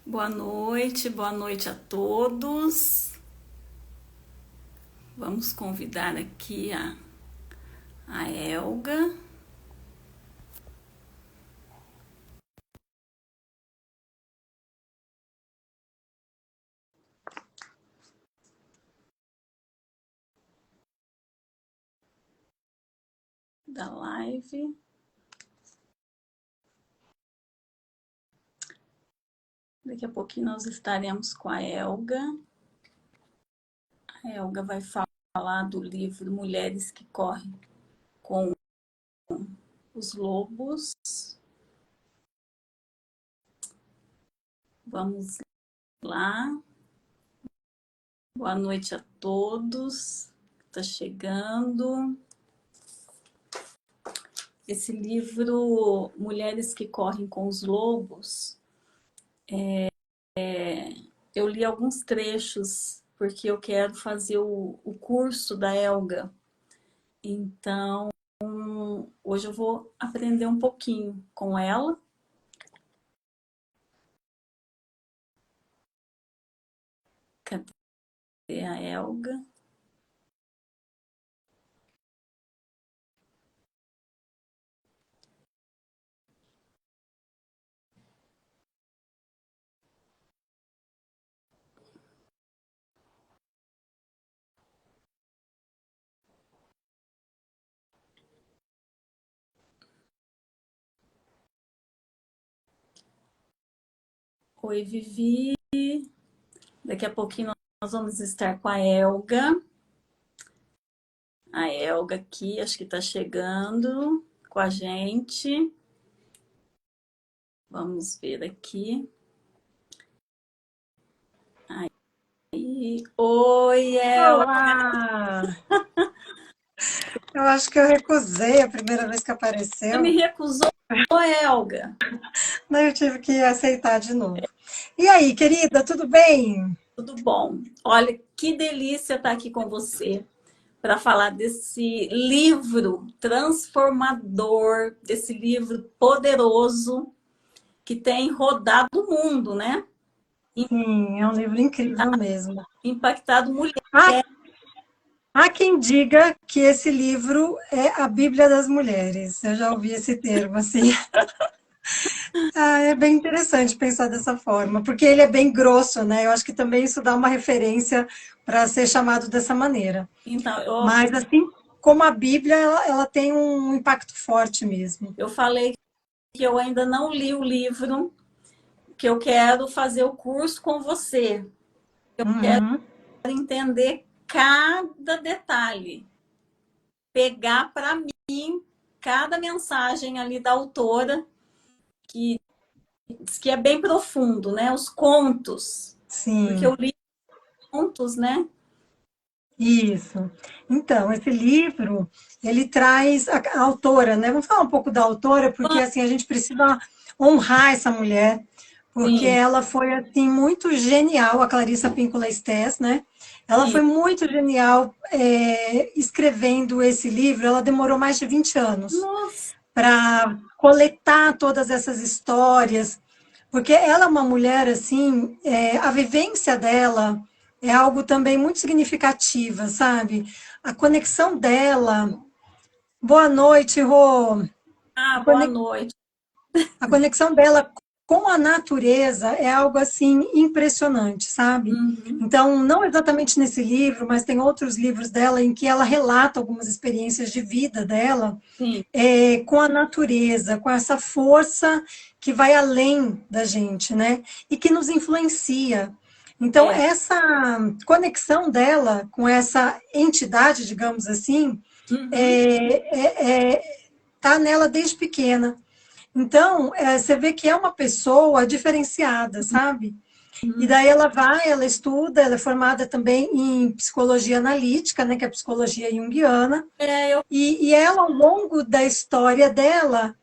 Boa noite a todos. Vamos convidar aqui a Elga. Da live. Daqui a pouquinho nós estaremos com a Elga. A Elga vai falar do livro Mulheres que Correm com os Lobos. Vamos lá. Boa noite a todos. Está chegando. Esse livro, Mulheres que Correm com os Lobos, eu li alguns trechos, porque eu quero fazer o curso da Elga. Então, hoje eu vou aprender um pouquinho com ela. Cadê a Elga? Oi, Vivi. Daqui a pouquinho nós vamos estar com a Elga. A Elga aqui, acho que está chegando com a gente. Vamos ver aqui. Aí. Oi, Elga. Olá! Eu acho que eu recusei a primeira vez que Você me apareceu, recusou, Elga? daí eu tive que aceitar de novo. E aí, querida, tudo bem? Tudo bom? Olha, que delícia estar aqui com você para falar desse livro transformador, desse livro poderoso que tem rodado o mundo, né? Sim, é um livro incrível mesmo. Impactado mulher. Há, há quem diga que esse livro é a Bíblia das Mulheres. Eu já ouvi esse termo, assim. Ah, é bem interessante pensar dessa forma, porque ele é bem grosso, né? Eu acho que também isso dá uma referência para ser chamado dessa maneira. Então, Mas, assim como a Bíblia, ela tem um impacto forte mesmo. eu falei que eu ainda não li o livro, que eu quero fazer o curso com você. Quero Uhum. entender cada detalhe, pegar para mim cada mensagem ali da autora, que diz que é bem profundo, né? Os contos, porque Sim, eu li contos, né? isso. Então, esse livro, ele traz a autora, né? Vamos falar um pouco da autora, porque assim a gente precisa honrar essa mulher, porque Sim, ela foi assim muito genial, a Clarissa Pinkola Estés, né? Ela sim. foi muito genial escrevendo esse livro. Ela demorou mais de 20 anos Nossa, para coletar todas essas histórias, porque ela é uma mulher assim, a vivência dela é algo também muito significativa, sabe? A conexão dela. Boa noite, Rô. A, boa conex... noite. a conexão dela com a natureza é algo assim impressionante, sabe? Uhum, Então, não exatamente nesse livro, mas tem outros livros dela em que ela relata algumas experiências de vida dela sim, com a natureza, com essa força que vai além da gente, né? E que nos influencia. Então, é. essa conexão dela com essa entidade, digamos assim, Uhum, tá nela desde pequena. Então, você vê que é uma pessoa diferenciada, sabe? E uhum. daí ela vai, ela estuda, ela é formada também em psicologia analítica, né, que é a psicologia junguiana, Eu, e ela, ao longo da história dela,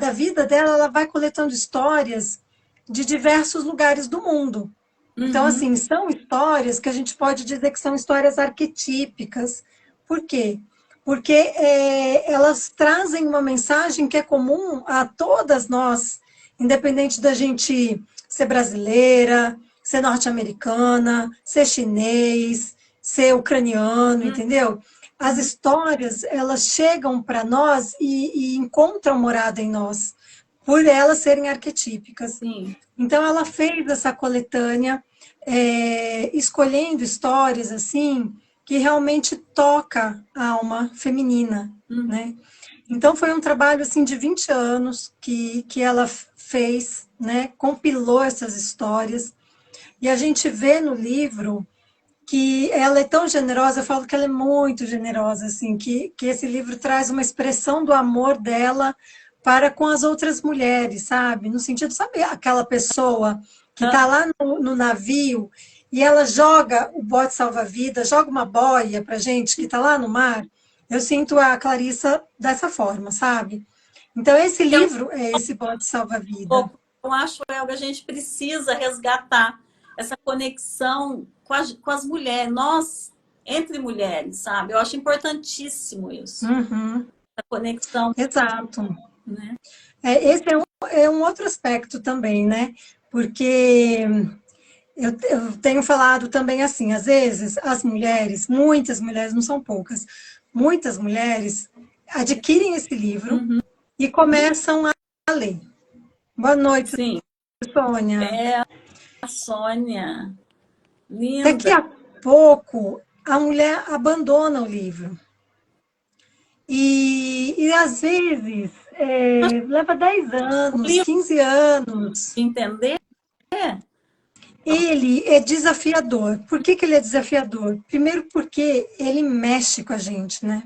da vida dela, ela vai coletando histórias de diversos lugares do mundo. Então, uhum, assim, são histórias que a gente pode dizer que são histórias arquetípicas. Por quê? Porque elas trazem uma mensagem que é comum a todas nós, independente da gente ser brasileira, ser norte-americana, ser chinês, ser ucraniano, entendeu? As histórias, elas chegam para nós e encontram morada em nós, por elas serem arquetípicas. Sim. Então, ela fez essa coletânea, escolhendo histórias assim que realmente toca a alma feminina, né? Então, foi um trabalho assim de 20 anos que ela fez, né? Compilou essas histórias. E a gente vê no livro que ela é tão generosa, eu falo que ela é muito generosa, assim, que esse livro traz uma expressão do amor dela para com as outras mulheres, sabe? No sentido, sabe aquela pessoa que está lá no navio e ela joga o bote salva-vidas, joga uma boia para gente que está lá no mar? Eu sinto a Clarissa dessa forma, sabe? Então, esse É um livro é esse bote salva-vida. pouco. Eu acho, Elga, a gente precisa resgatar essa conexão com as mulheres, nós, entre mulheres, sabe? Eu acho importantíssimo isso, Uhum, a conexão, exato. né? Esse é um outro aspecto também, né? Porque eu tenho falado também assim, às vezes as mulheres, muitas mulheres, não são poucas, muitas mulheres adquirem esse livro Uhum. e começam a ler. Boa noite, Sim, Sônia. é a Sônia, Daqui linda. a pouco a mulher abandona o livro. E às vezes leva 10 O anos, livro 15 anos. de entender, Ele é desafiador. Por que que ele é desafiador? Primeiro porque ele mexe com a gente, né?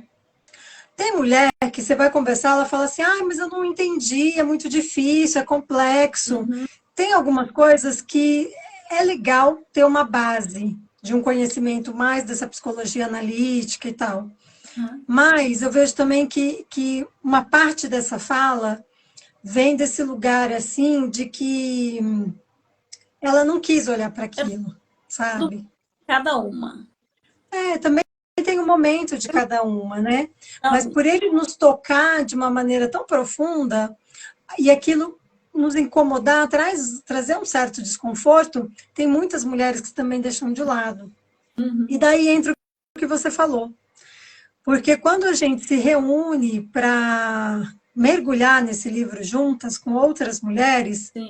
Tem mulher que você vai conversar, ela fala assim, ah, mas eu não entendi, é muito difícil, é complexo. uhum. Tem algumas coisas que é legal ter uma base de um conhecimento mais dessa psicologia analítica e tal. Mas eu vejo também que uma parte dessa fala vem desse lugar assim de que ela não quis olhar para É aquilo, tudo sabe? cada uma. Também tem um momento de cada uma, né? Mas Não, por ele nos tocar de uma maneira tão profunda e aquilo nos incomodar, trazer um certo desconforto, tem muitas mulheres que também deixam de lado. E daí entra o que você falou. Porque quando a gente se reúne para mergulhar nesse livro juntas com outras mulheres, sim.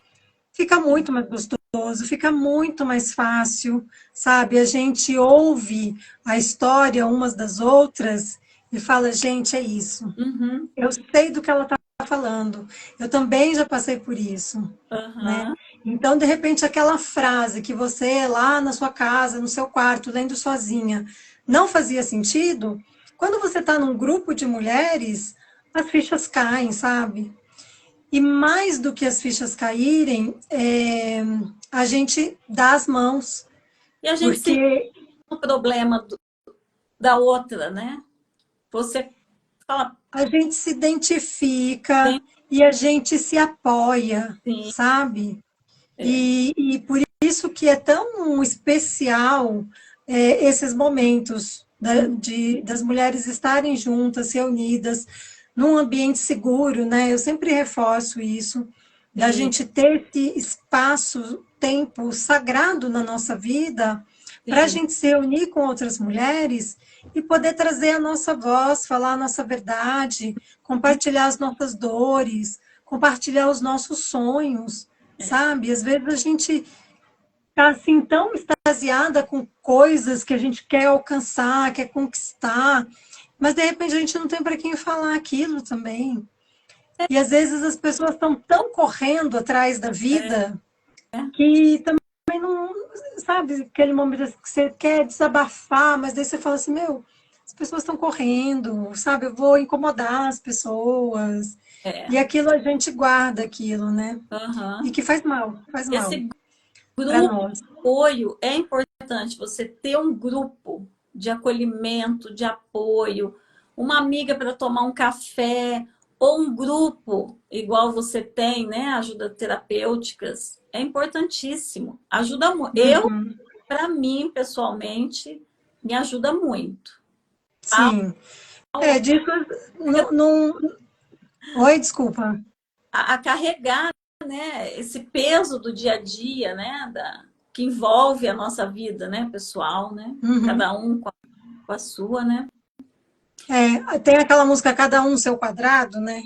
fica muito mais gostoso, fica muito mais fácil, sabe? A gente ouve a história umas das outras e fala, gente, é isso. Uhum. Eu sei do que ela está falando. Eu também já passei por isso, né? Aham. Então, de repente, aquela frase que você lá na sua casa, no seu quarto, lendo sozinha, não fazia sentido, quando você está num grupo de mulheres, as fichas caem, sabe? E mais do que as fichas caírem, a gente dá as mãos, E a gente se porque o problema da outra, né? Você fala, a gente se identifica tem e a gente se apoia, sim, sabe? é. E por isso que é tão especial esses momentos das mulheres estarem juntas, reunidas, num ambiente seguro, né? Eu sempre reforço isso, da Sim, gente ter esse espaço, tempo sagrado na nossa vida, para a sim, gente se reunir com outras mulheres e poder trazer a nossa voz, falar a nossa verdade, compartilhar as nossas dores, compartilhar os nossos sonhos, sabe? Às vezes a gente está assim tão extasiada com coisas que a gente quer alcançar, quer conquistar, mas de repente a gente não tem para quem falar aquilo também. E às vezes as pessoas estão tão correndo atrás da vida que também não, sabe, aquele momento que você quer desabafar, mas daí você fala assim, meu, as pessoas estão correndo, sabe? Eu vou incomodar as pessoas. é. E aquilo a gente guarda aquilo, né? E Aham. que faz mal Esse para grupo nós. de apoio é importante, você ter um grupo de acolhimento, de apoio, uma amiga para tomar um café, ou um grupo, igual você tem, né? Ajuda terapêuticas, é importantíssimo. Ajuda muito. Eu, Uhum. para mim, pessoalmente, me ajuda muito. Sim. Disso não. Oi, desculpa. A carregar né, esse peso do dia a dia, né, que envolve a nossa vida, né, pessoal, né? Uhum. Cada um com a sua, né? Tem aquela música Cada Um no Seu Quadrado, né?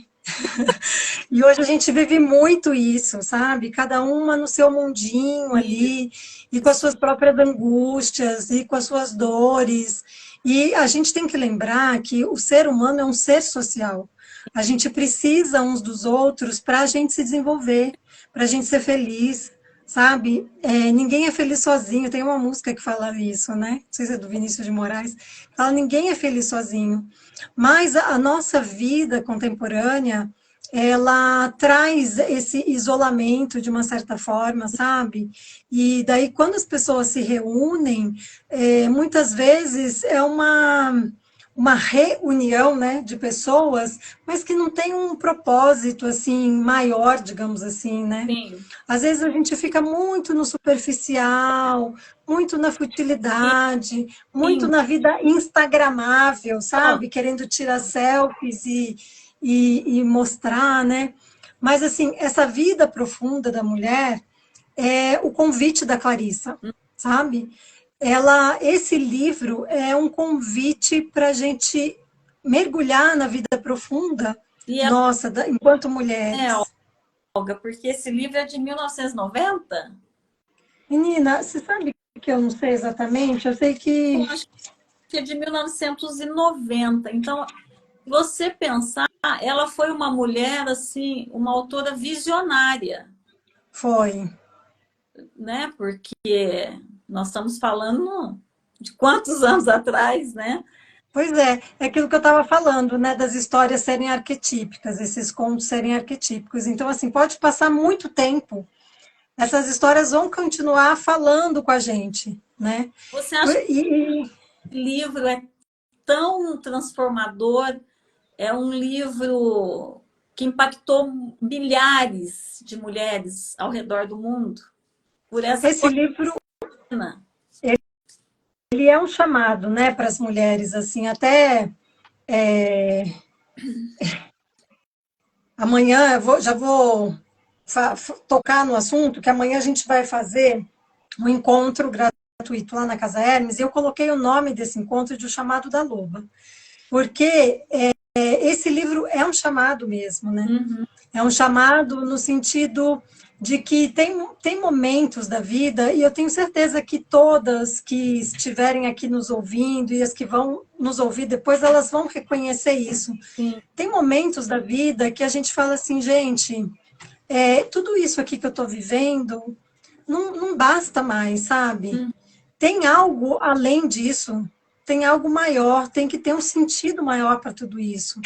E hoje a gente vive muito isso, sabe? Cada uma no seu mundinho ali, e com as suas próprias angústias, e com as suas dores. E a gente tem que lembrar que o ser humano é um ser social. A gente precisa uns dos outros para a gente se desenvolver, para a gente ser feliz, sabe? Ninguém é feliz sozinho. Tem uma música que fala isso, né? Não sei se é do Vinícius de Moraes. Fala, ninguém é feliz sozinho. Mas a nossa vida contemporânea, ela traz esse isolamento de uma certa forma, sabe? E daí, quando as pessoas se reúnem, muitas vezes é uma reunião, né, de pessoas, mas que não tem um propósito assim maior, digamos assim, né? Sim. Às vezes a gente fica muito no superficial, muito na futilidade, muito Sim. na vida instagramável, Bom, sabe? Querendo tirar selfies e mostrar, né? Mas, assim, essa vida profunda da mulher é o convite da Clarissa, sabe? Esse livro é um convite para a gente mergulhar na vida profunda e é, nossa, enquanto né, mulheres. Olga, porque esse livro é de 1990. Menina, você sabe que eu não sei exatamente? Eu sei Eu que acho que é de 1990. Então, você pensar, ela foi uma mulher, assim, uma autora visionária, foi. né? Porque nós estamos falando de quantos anos atrás, né? Pois é aquilo que eu estava falando, né, das histórias serem arquetípicas, esses contos serem arquetípicos. Então, assim, pode passar muito tempo, essas histórias vão continuar falando com a gente, né? Você acha que E, o livro é tão transformador? É um livro que impactou milhares de mulheres ao redor do mundo por essa esse livro, cortina. ele é um chamado, né, para as mulheres, assim, até amanhã já vou tocar no assunto, que amanhã a gente vai fazer um encontro gratuito lá na Casa Hermes, e eu coloquei o nome desse encontro de O Chamado da Loba, porque esse livro é um chamado mesmo, né? Uhum. É um chamado no sentido de que tem momentos da vida, e eu tenho certeza que todas que estiverem aqui nos ouvindo e as que vão nos ouvir depois, elas vão reconhecer isso. Sim. Tem momentos da vida que a gente fala assim, gente, tudo isso aqui que eu estou vivendo não basta mais, sabe? Uhum. Tem algo além disso, tem algo maior, tem que ter um sentido maior para tudo isso.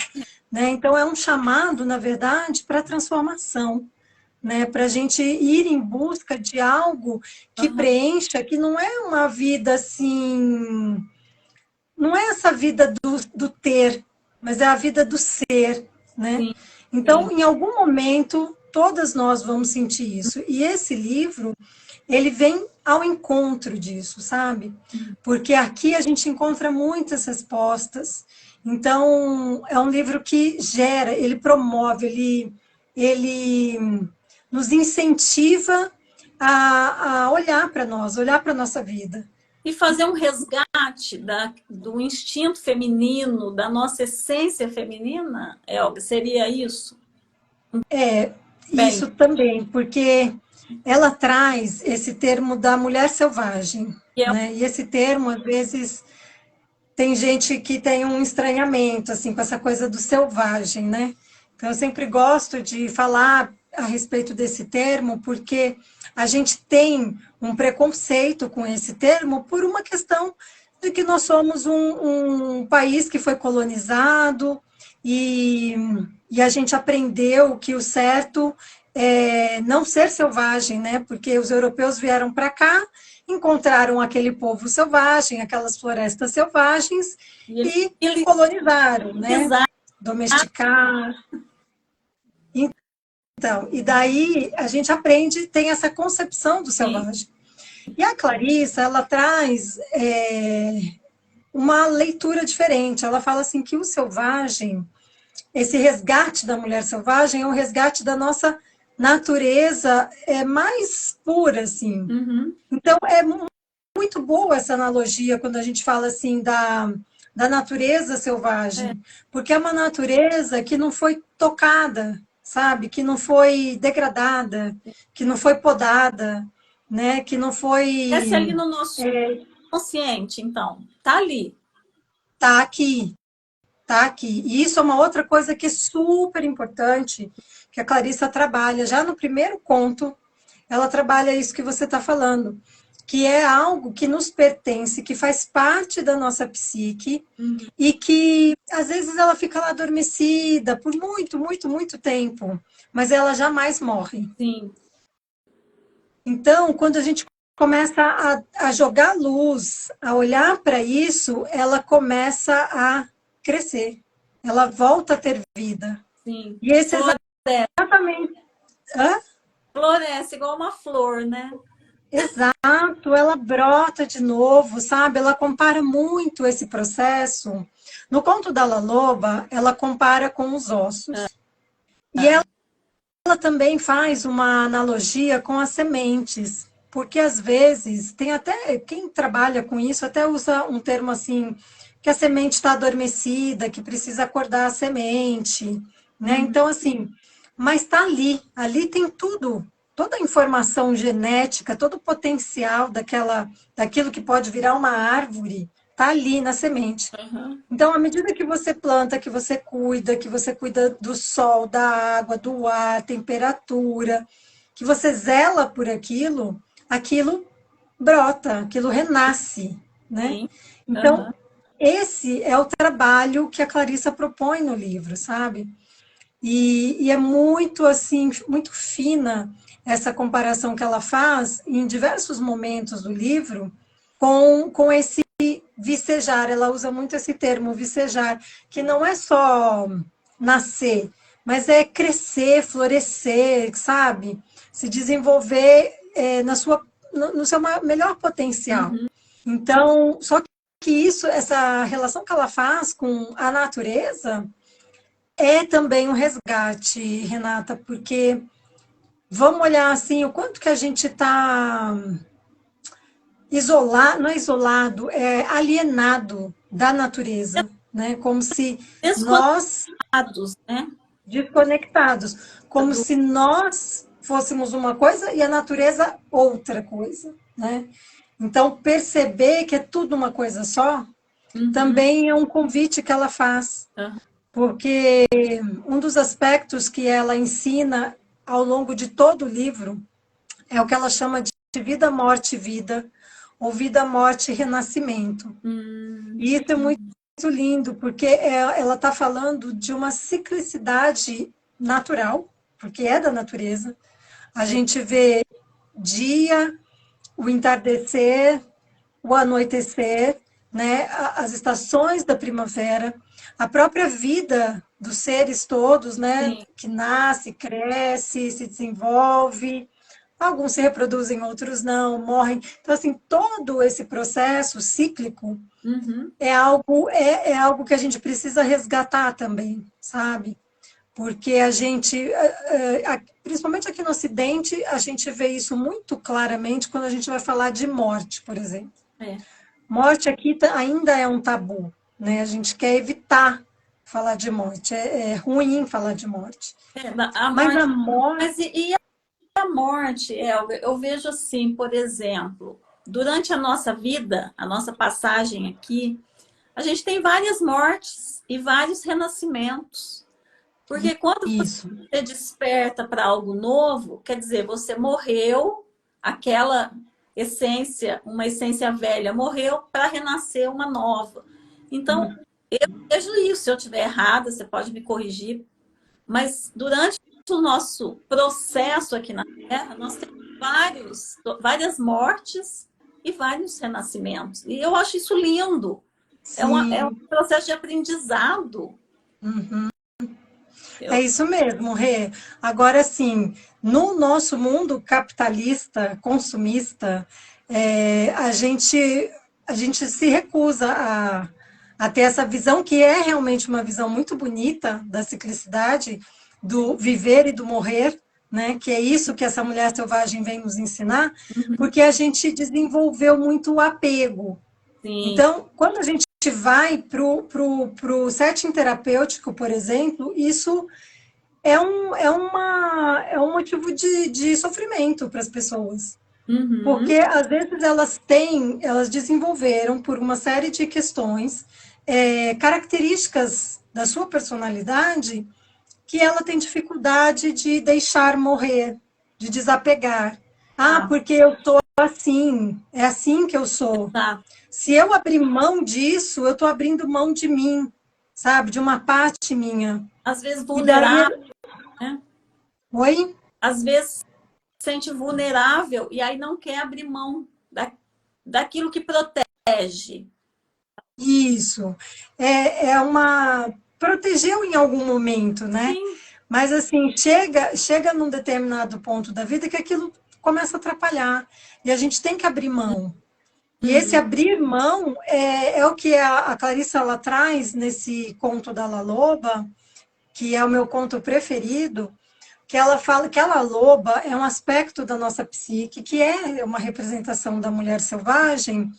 Né? Então, é um chamado, na verdade, para a transformação, né? Para a gente ir em busca de algo que Uhum. preencha, que não é uma vida assim, não é essa vida do ter, mas é a vida do ser, né? Sim, Então, sim. em algum momento, todas nós vamos sentir isso. E esse livro, ele vem ao encontro disso, sabe? Porque aqui a gente encontra muitas respostas. Então, é um livro que gera, ele promove, ele nos incentiva a olhar para nós, olhar para a nossa vida. E fazer um resgate do instinto feminino, da nossa essência feminina, Elga, seria isso? Bem, Isso também, porque ela traz esse termo da mulher selvagem, que é né? E esse termo, às vezes, tem gente que tem um estranhamento, assim, com essa coisa do selvagem, né? Então, eu sempre gosto de falar a respeito desse termo, porque a gente tem um preconceito com esse termo por uma questão de que nós somos um país que foi colonizado e, e a gente aprendeu que o certo é não ser selvagem, né? Porque os europeus vieram para cá, encontraram aquele povo selvagem, aquelas florestas selvagens e e ele colonizaram, né? exato, Domesticar. Então, e daí a gente aprende, tem essa concepção do selvagem. E a Clarissa, ela traz uma leitura diferente. Ela fala assim que o selvagem, esse resgate da mulher selvagem é um resgate da nossa natureza é mais pura, assim. Uhum. Então, é muito boa essa analogia quando a gente fala assim da natureza É, selvagem, porque é uma natureza que não foi tocada, sabe? Que não foi degradada, que não foi podada, né? Que não esse ali foi no nosso consciente, então, tá ali. tá aqui, tá aqui. E isso é uma outra coisa que é super importante, que a Clarissa trabalha. Já no primeiro conto, ela trabalha isso que você está falando, que é algo que nos pertence, que faz parte da nossa psique Uhum. e que às vezes ela fica lá adormecida por muito, muito, muito tempo, mas ela jamais morre. Sim. Então, quando a gente começa a jogar luz, a olhar para isso, ela começa a crescer, ela volta a ter vida. Sim. E esse é Floresce, exatamente. Hã? floresce igual uma flor, né? Exato, ela brota de novo, sabe? Ela compara muito esse processo. No conto da La Loba, ela compara com os ossos. E ela também faz uma analogia com as sementes, porque às vezes tem até quem trabalha com isso até usa um termo assim que a semente está adormecida, que precisa acordar a semente, né? Uhum. Então assim, mas está ali, ali tem tudo, toda a informação genética, todo o potencial daquilo que pode virar uma árvore, está ali na semente. Uhum. Então, à medida que você planta, que você cuida do sol, da água, do ar, temperatura, que você zela por aquilo, aquilo brota, aquilo renasce, né? Sim. Então, Uhum. esse é o trabalho que a Clarissa propõe no livro, sabe? E é muito assim, muito fina essa comparação que ela faz em diversos momentos do livro com esse vicejar. Ela usa muito esse termo, vicejar, que não é só nascer, mas é crescer, florescer, sabe? Se desenvolver no seu melhor potencial. Uhum. Então, só que isso, essa relação que ela faz com a natureza é também um resgate, Renata, porque vamos olhar assim o quanto que a gente está isolado, não é isolado, é alienado da natureza, né? Como se nós Desconectados, né? desconectados, como Do... se nós fôssemos uma coisa e a natureza outra coisa, né? Então perceber que é tudo uma coisa só Uhum. também é um convite que ela faz, Uhum. porque um dos aspectos que ela ensina ao longo de todo o livro é o que ela chama de vida, morte, vida, ou vida, morte e renascimento. E isso é muito lindo, porque ela está falando de uma ciclicidade natural, porque é da natureza. A É. gente vê dia, o entardecer, o anoitecer, né? As estações da primavera, a própria vida dos seres todos, né? Sim. Que nasce, cresce, se desenvolve. Alguns se reproduzem, outros não, morrem. Então, assim, todo esse processo cíclico Uhum. é algo que a gente precisa resgatar também, sabe? Porque a gente, principalmente aqui no Ocidente, a gente vê isso muito claramente quando a gente vai falar de morte, por exemplo. É. Morte aqui ainda é um tabu, né? A gente quer evitar falar de morte, é ruim falar de morte. É, a Mas a morte. morte, Mas e a morte, Elga? Eu vejo assim, por exemplo, durante a nossa vida, a nossa passagem aqui, a gente tem várias mortes e vários renascimentos. Porque quando isso, você desperta para algo novo, quer dizer, você morreu, aquela essência, uma essência velha morreu para renascer uma nova. Então, eu vejo isso. Se eu estiver errada, você pode me corrigir. Mas durante o nosso processo aqui na Terra, nós temos várias mortes e vários renascimentos. E eu acho isso lindo. É um sim. processo de aprendizado. Uhum. É Eu, isso mesmo, Rê. Agora, sim, no nosso mundo capitalista, consumista, a gente se recusa a ter essa visão, que é realmente uma visão muito bonita da ciclicidade, do sim. viver e do morrer, né? Que é isso que essa mulher selvagem vem nos ensinar, Uhum. porque a gente desenvolveu muito o apego. Sim. Então, quando a gente vai pro setting terapêutico, por exemplo, isso é um motivo de sofrimento para as pessoas. Porque Uhum. às vezes elas desenvolveram por uma série de questões, características da sua personalidade que ela tem dificuldade de deixar morrer, de desapegar. Ah, Tá. porque eu sou assim, é assim que eu sou. Tá. Se eu abrir mão disso, eu estou abrindo mão de mim, sabe? De uma parte minha. Às vezes E daí. vulnerável, né? Oi? Às vezes se sente vulnerável e aí não quer abrir mão daquilo que protege. Isso. É uma. Protegeu em algum momento, né? Sim. Mas assim, chega num determinado ponto da vida que aquilo começa a atrapalhar. E a gente tem que abrir mão. E esse Uhum. abrir mão é o que a Clarissa ela traz nesse conto da La Loba, que é o meu conto preferido, que ela fala que a La Loba é um aspecto da nossa psique, que é uma representação da mulher selvagem,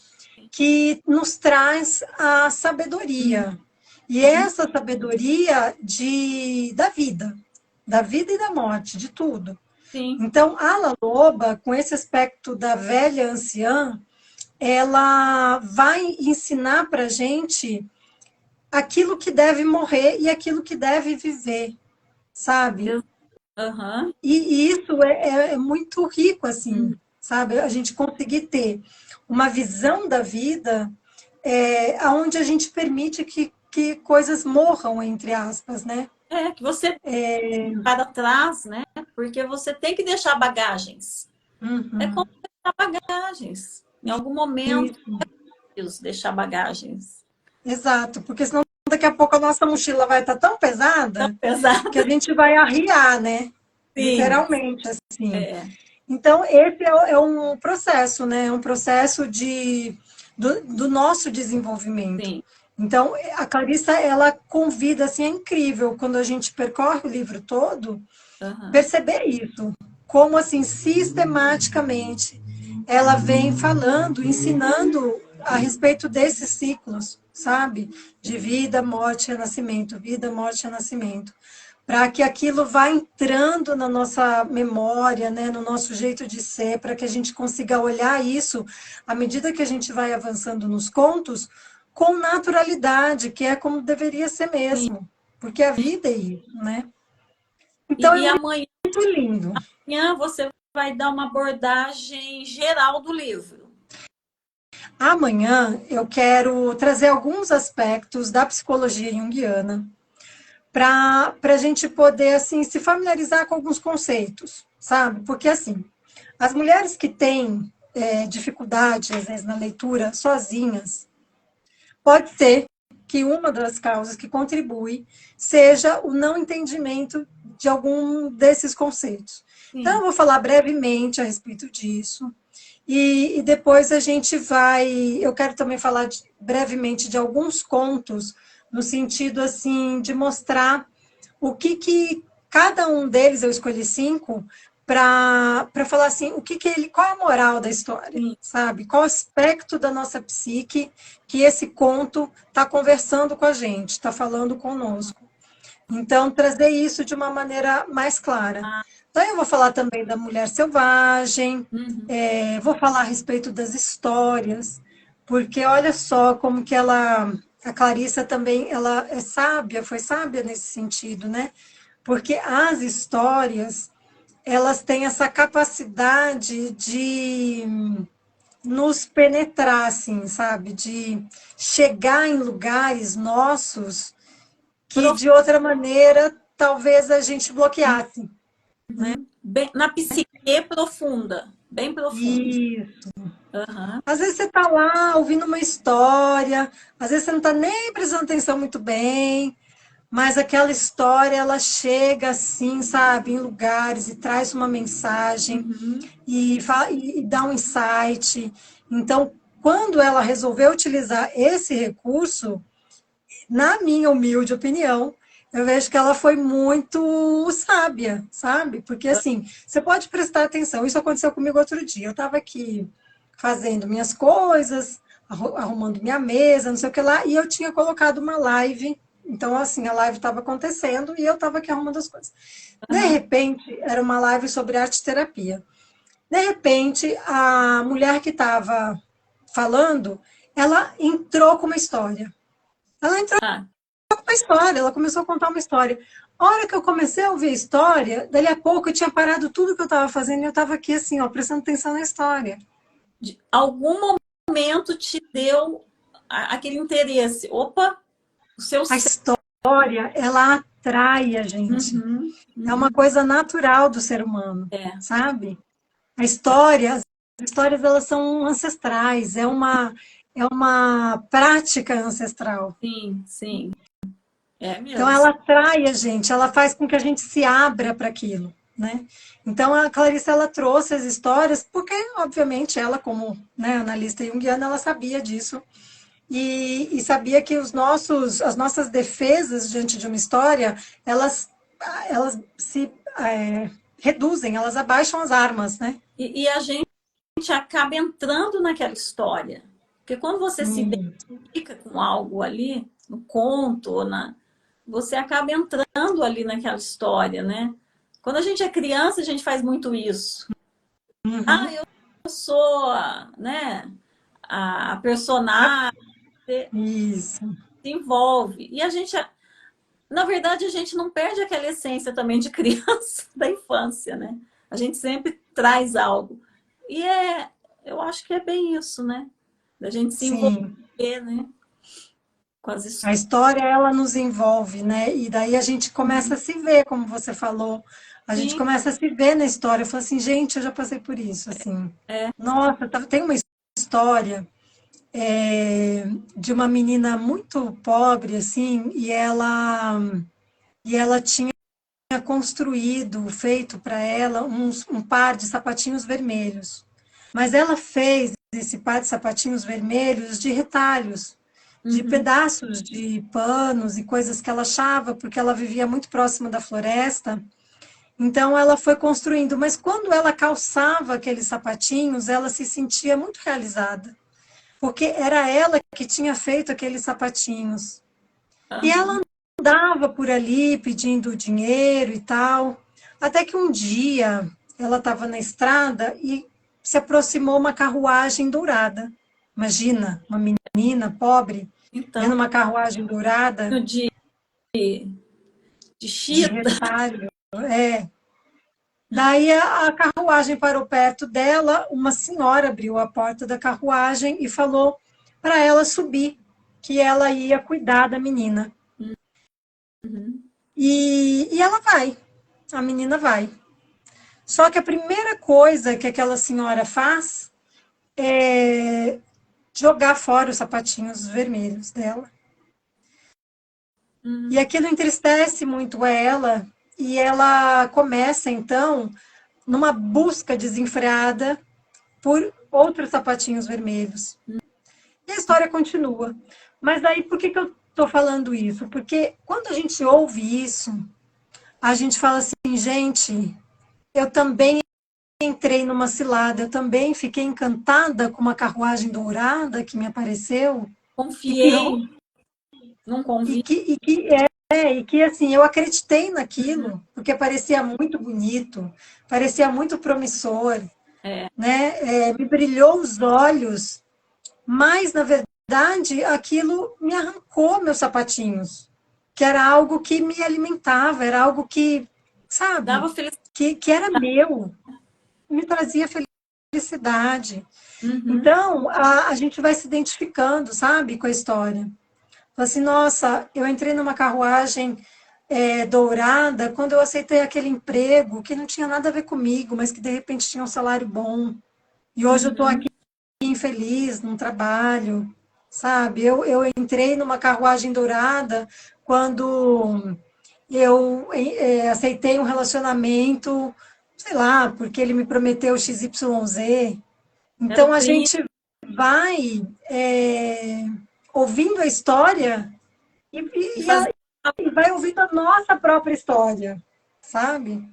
que nos traz a sabedoria. E Uhum. essa sabedoria da vida e da morte, de tudo. Sim. Então, a La Loba, com esse aspecto da velha anciã, ela vai ensinar para a gente aquilo que deve morrer e aquilo que deve viver, sabe? Uhum. E isso é muito rico, assim, Uhum. sabe? A gente conseguir ter uma visão da vida onde a gente permite que coisas morram, entre aspas, né? É que você para trás, né? Porque você tem que deixar bagagens. É como Uhum. deixar bagagens. Em algum momento, Isso, deixar bagagens. exato, porque senão daqui a pouco a nossa mochila vai estar tão pesada que a Exato. gente vai arriar, né? Sim. Literalmente, assim. É. Então, esse é um processo, né? É um processo do nosso desenvolvimento. Sim. Então, a Clarissa, ela convida, assim, é incrível, quando a gente percorre o livro todo, Uhum. perceber isso. Como, assim, sistematicamente, ela vem falando, ensinando a respeito desses ciclos, sabe? De vida, morte, renascimento, vida, morte, renascimento, para que aquilo vá entrando na nossa memória, né, no nosso jeito de ser, para que a gente consiga olhar isso à medida que a gente vai avançando nos contos com naturalidade, que é como deveria ser mesmo, porque a vida é isso, né? Então é E amanhã muito lindo. você vai dar uma abordagem geral do livro. Amanhã eu quero trazer alguns aspectos da psicologia junguiana para a gente poder assim se familiarizar com alguns conceitos, sabe? Porque assim, as mulheres que têm dificuldade às vezes na leitura sozinhas, pode ser que uma das causas que contribui seja o não entendimento de algum desses conceitos. Então, eu Sim. vou falar brevemente a respeito disso. E depois a gente vai. Eu quero também falar brevemente de alguns contos, no sentido assim de mostrar o que cada um deles, eu escolhi cinco, para falar assim, qual é a moral da história, Sim. sabe? Qual aspecto da nossa psique que esse conto está conversando com a gente, está falando conosco. Então, trazer isso de uma maneira mais clara. Ah, Então, eu vou falar também da mulher selvagem, uhum. vou falar a respeito das histórias, porque olha só como que a Clarissa também, ela é sábia, foi sábia nesse sentido, né? Porque as histórias, elas têm essa capacidade de nos penetrar, assim, sabe? De chegar em lugares nossos que de outra maneira talvez a gente bloqueasse. Uhum. Bem, na psique profunda, bem profunda. Isso. Uhum. Às vezes você está lá ouvindo uma história, às vezes você não está nem prestando atenção muito bem, mas aquela história ela chega assim, sabe, em lugares e traz uma mensagem Uhum. e dá um insight. Então, quando ela resolveu utilizar esse recurso, na minha humilde opinião, Eu vejo que ela foi muito sábia, sabe? Porque assim, você pode prestar atenção. Isso aconteceu comigo outro dia. Eu estava aqui fazendo minhas coisas, arrumando minha mesa, não sei o que lá, e eu tinha colocado uma live. Então, assim, a live estava acontecendo e eu estava aqui arrumando as coisas. De Aham. repente, era uma live sobre arte terapia. De repente, a mulher que estava falando, ela entrou com uma história. Ela entrou Ah, com uma história, ela começou a contar uma história. A hora que eu comecei a ouvir a história, dali a pouco eu tinha parado tudo que eu estava fazendo e eu estava aqui assim, ó, prestando atenção na história. algum momento te deu aquele interesse. Opa, o seu A cérebro. história, ela atrai a gente. Uhum, É uma uhum. coisa natural do ser humano, É, sabe? A história, as histórias, elas são ancestrais, é uma prática ancestral. sim, sim. É Então, mesmo. ela atrai a gente, ela faz com que a gente se abra para aquilo, né? Então, a Clarice, ela trouxe as histórias, porque, obviamente, ela, como, né, analista junguiana, ela sabia disso e sabia que as nossas defesas diante de uma história, elas, elas se reduzem, elas abaixam as armas, né? E a gente acaba entrando naquela história. Porque quando você se Hum, identifica com algo ali, no conto, ou você acaba entrando ali naquela história, né? Quando a gente é criança, a gente faz muito isso. Ah, uhum, eu sou, né, a personagem, isso, se envolve. E a gente, na verdade, a gente não perde aquela essência também de criança, da infância, né? A gente sempre traz algo. E eu acho que é bem isso, né? Da gente se sim. envolver, né? Com as A histórias. história, ela nos envolve, né? E daí a gente começa a se ver, como você falou. A gente Sim, começa a se ver na história. Eu falo assim, gente, eu já passei por isso, assim. é. Nossa, tem uma história de uma menina muito pobre, assim, e ela tinha construído, feito para ela um par de sapatinhos vermelhos. Mas ela fez esse par de sapatinhos vermelhos de retalhos, de Uhum. pedaços de panos e coisas que ela achava, porque ela vivia muito próxima da floresta. Então ela foi construindo, mas quando ela calçava aqueles sapatinhos, ela se sentia muito realizada, porque era ela que tinha feito aqueles sapatinhos. E ela Aham. andava por ali pedindo dinheiro e tal, até que um dia ela estava na estrada e se aproximou uma carruagem dourada. Imagina, uma menina pobre Então, vendo uma carruagem dourada de, de de chita. retalho. É. Daí a carruagem parou perto dela, uma senhora abriu a porta da carruagem e falou para ela subir, que ela ia cuidar da menina. Uhum. E ela vai, a menina vai. Só que a primeira coisa que aquela senhora faz é jogar fora os sapatinhos vermelhos dela. E Uhum. aquilo entristece muito ela, e ela começa então numa busca desenfreada por outros sapatinhos vermelhos. E a história continua. Mas daí por que eu estou falando isso? Porque quando a gente ouve isso, a gente fala assim, gente, eu também entrei numa cilada, eu também fiquei encantada com uma carruagem dourada que me apareceu e que, Confiei num e convite. que, e que e que assim, eu acreditei naquilo, porque parecia muito bonito, parecia muito promissor, É, né? Me brilhou os olhos, mas na verdade aquilo me arrancou meus sapatinhos, que era algo que me alimentava, era algo que, sabe, dava felicidade. que era meu, me trazia felicidade. Uhum. Então, a gente vai se identificando, sabe, com a história. Fala assim, nossa, eu entrei numa carruagem dourada quando eu aceitei aquele emprego que não tinha nada a ver comigo, mas que de repente tinha um salário bom. E hoje eu estou aqui Uhum. infeliz num trabalho, sabe? Eu entrei numa carruagem dourada quando eu aceitei um relacionamento, sei lá, porque ele me prometeu XYZ. Era Então o a príncipe. gente vai ouvindo a história e, E e, fazer a- e vai ouvindo a nossa própria história, sabe?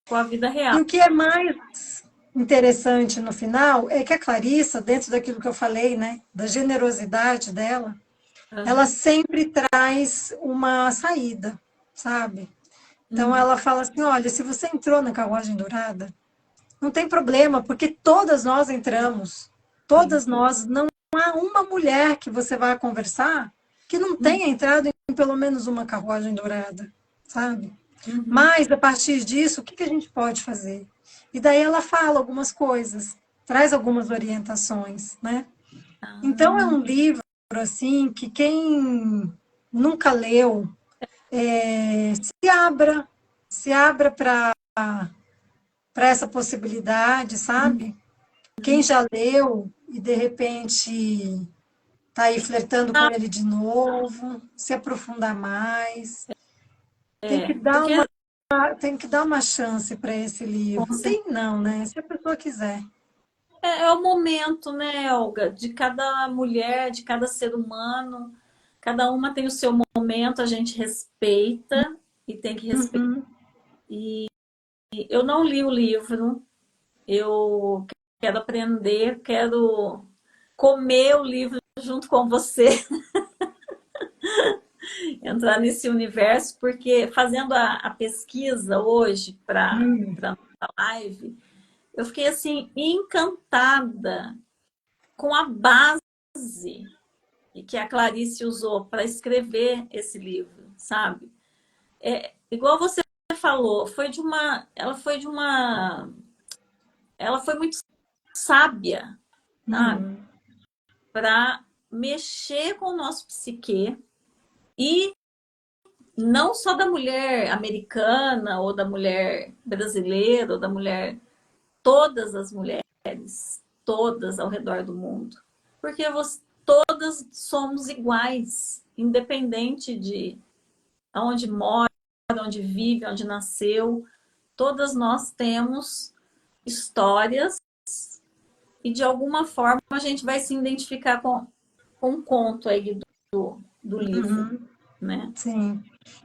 com a vida E real. o que é mais interessante no final é que a Clarissa, dentro daquilo que eu falei, né, da generosidade dela, ela Aham. sempre traz uma saída, sabe? Então Uhum. ela fala assim: olha, se você entrou na carruagem dourada, não tem problema, porque todas nós entramos, Sim. todas nós, não há uma mulher que você vai conversar que não Uhum. tenha entrado em pelo menos uma carruagem dourada, sabe? Uhum. Mas, a partir disso, o que a gente pode fazer? E daí ela fala algumas coisas, traz algumas orientações, né? Então, é Ah, um livro, assim, que quem nunca leu, se abra para essa possibilidade, sabe? Quem já leu e, de repente, está aí flertando com ele de novo, se aprofundar mais, tem que dar porque uma, tem que dar uma chance para esse com livro. certeza, Tem não, né? Se a pessoa quiser. é o momento, né, Olga, de cada mulher, de cada ser humano. Cada uma tem o seu momento, a gente respeita e tem que respeitar. Uhum. Eu não li o livro, eu quero aprender, quero comer o livro junto com você, entrar nesse universo, porque fazendo a pesquisa hoje para Hum. a nossa live, eu fiquei assim encantada com a base que a Clarice usou para escrever esse livro, sabe? Igual você falou, ela foi muito sábia, sabe? Uhum. Para mexer com o nosso psique e não só da mulher americana ou da mulher brasileira ou da mulher, todas as mulheres, todas ao redor do mundo, porque todas somos iguais, independente de onde mora, onde vive, onde nasceu, todas nós temos histórias e de alguma forma a gente vai se identificar com um conto aí do livro, Uhum. né? Sim.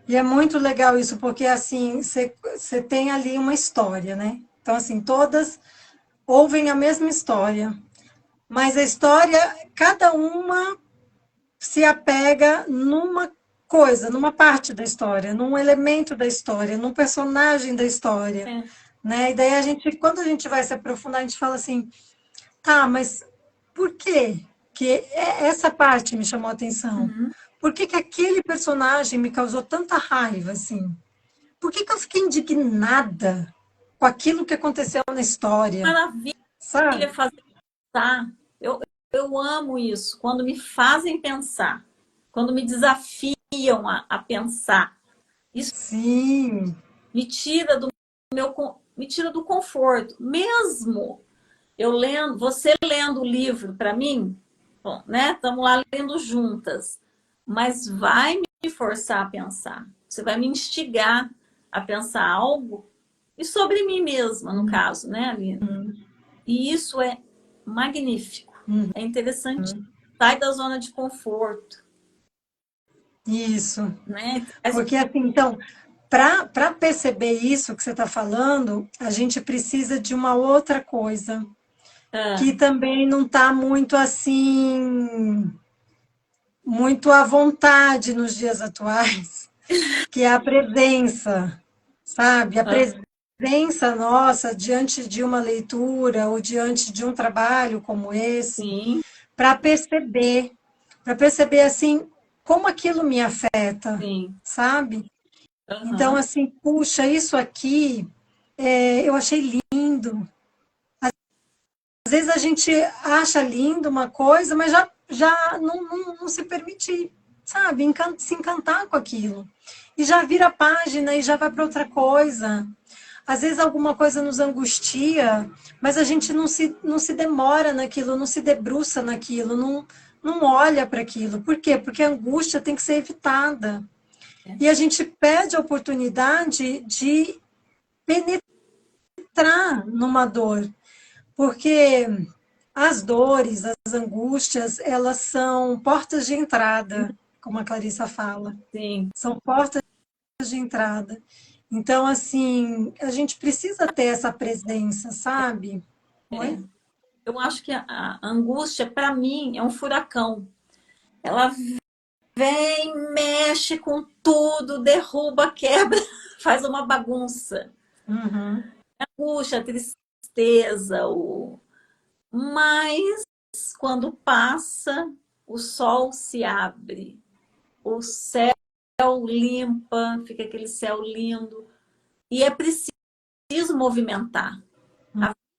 E é muito legal isso, porque assim, você tem ali uma história, né? Então, assim, todas ouvem a mesma história, mas a história, cada uma se apega numa coisa, numa parte da história, num elemento da história, num personagem da história, É. né? E daí a gente, quando a gente vai se aprofundar, a gente fala assim, tá, mas por quê que essa parte me chamou a atenção? Uhum. Por que que aquele personagem me causou tanta raiva, assim? Por que que eu fiquei indignada com aquilo que aconteceu na história, Maravilha sabe? fazer pensar. Eu amo isso, quando me fazem pensar, quando me desafiam a pensar. Isso Sim. me tira do me tira do conforto. Mesmo eu lendo, você lendo o livro para mim, bom, né? Estamos lá lendo juntas, mas vai me forçar a pensar. Você vai me instigar a pensar algo e sobre mim mesma, no caso, né, Aline? E isso é magnífico, é interessante. Sai da zona de conforto, Isso. né? Traz Porque assim, então, para perceber isso que você está falando, a gente precisa de uma outra coisa, que ah, também não está muito assim, muito à vontade nos dias atuais, que é a presença, sabe? A ah, presença nossa diante de uma leitura ou diante de um trabalho como esse, sim, para para perceber assim como aquilo me afeta, sim, sabe? Então, aham. assim, puxa, isso aqui eu achei lindo. Às vezes a gente acha lindo uma coisa, mas já não se permite, sabe, se encantar com aquilo. E já vira a página e já vai para outra coisa. Às vezes alguma coisa nos angustia, mas a gente não se demora naquilo, não se debruça naquilo, não olha para aquilo. Por quê? Porque a angústia tem que ser evitada. E a gente perde a oportunidade de penetrar numa dor, porque as dores, as angústias, elas são portas de entrada, como a Clarissa fala. Sim. São portas de entrada. Então, assim, a gente precisa ter essa presença, sabe? É. Oi? Eu acho que a angústia, para mim, é um furacão. Ela vem, mexe com tudo, derruba, quebra, faz uma bagunça. Uhum. A angústia, a tristeza, mas quando passa, o sol se abre, o céu limpa, fica aquele céu lindo. E é preciso movimentar.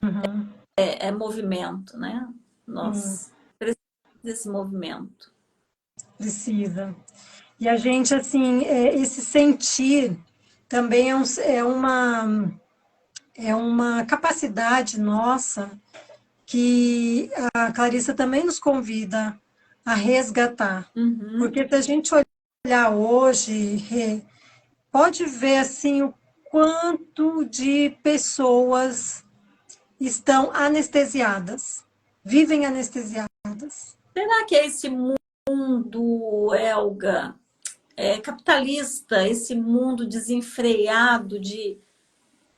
Uhum. É movimento, né? Sim, Nós precisamos desse movimento. precisa. E a gente, assim, esse sentir também é uma capacidade nossa que a Clarissa também nos convida a resgatar. Uhum. Porque se a gente olhar hoje, pode ver assim o quanto de pessoas estão anestesiadas, vivem anestesiadas. Será que é esse mundo, Elga, capitalista, esse mundo desenfreado de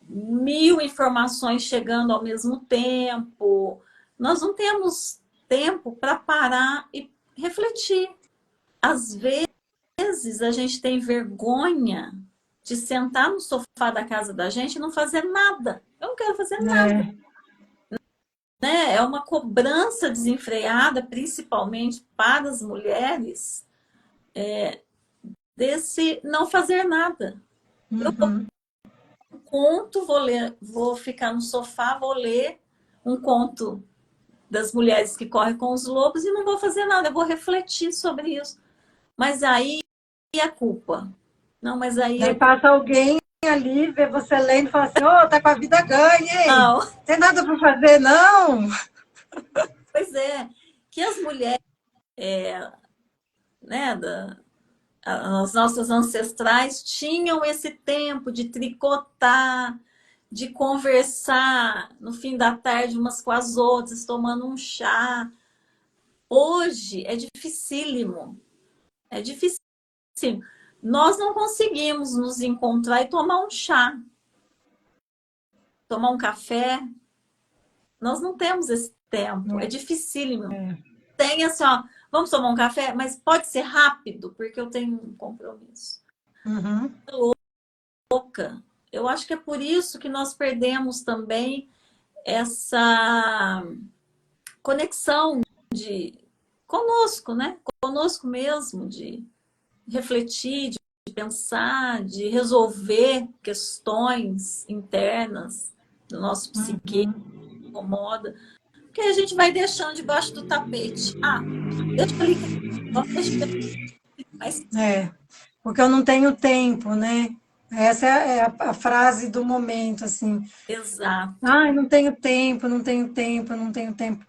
mil informações chegando ao mesmo tempo? Nós não temos tempo para parar e refletir. Às vezes a gente tem vergonha de sentar no sofá da casa da gente e não fazer nada. Eu não quero fazer nada, É, né? É uma cobrança desenfreada, principalmente para as mulheres, desse não fazer nada. uhum, Conto, vou ler, vou ficar no sofá, vou ler um conto das mulheres que correm com os lobos e não vou fazer nada, eu vou refletir sobre isso. Mas aí é culpa. Não, mas aí daí eu. passa alguém ali, vê você lendo e fala assim, ô, tá com a vida ganha, hein? Não, Tem nada para fazer, não? pois é, que as mulheres, né, as nossas ancestrais tinham esse tempo de tricotar, de conversar no fim da tarde umas com as outras, tomando um chá. Hoje é dificílimo, é difícil. Nós não conseguimos nos encontrar e tomar um chá, tomar um café. Nós não temos esse tempo, é dificílimo. É. Tem assim, ó, vamos tomar um café, mas pode ser rápido, porque eu tenho um compromisso. Uhum. Louca. Eu acho que é por isso que nós perdemos também essa conexão de conosco, né? Conosco mesmo, de refletir, de pensar, de resolver questões internas do nosso psique Uhum. que incomoda, porque a gente vai deixando debaixo do tapete. Ah, deixa ali, deixa mais É, porque eu não tenho tempo, né? Essa é a frase do momento, assim. exato. Ai, não tenho tempo, não tenho tempo, não tenho tempo.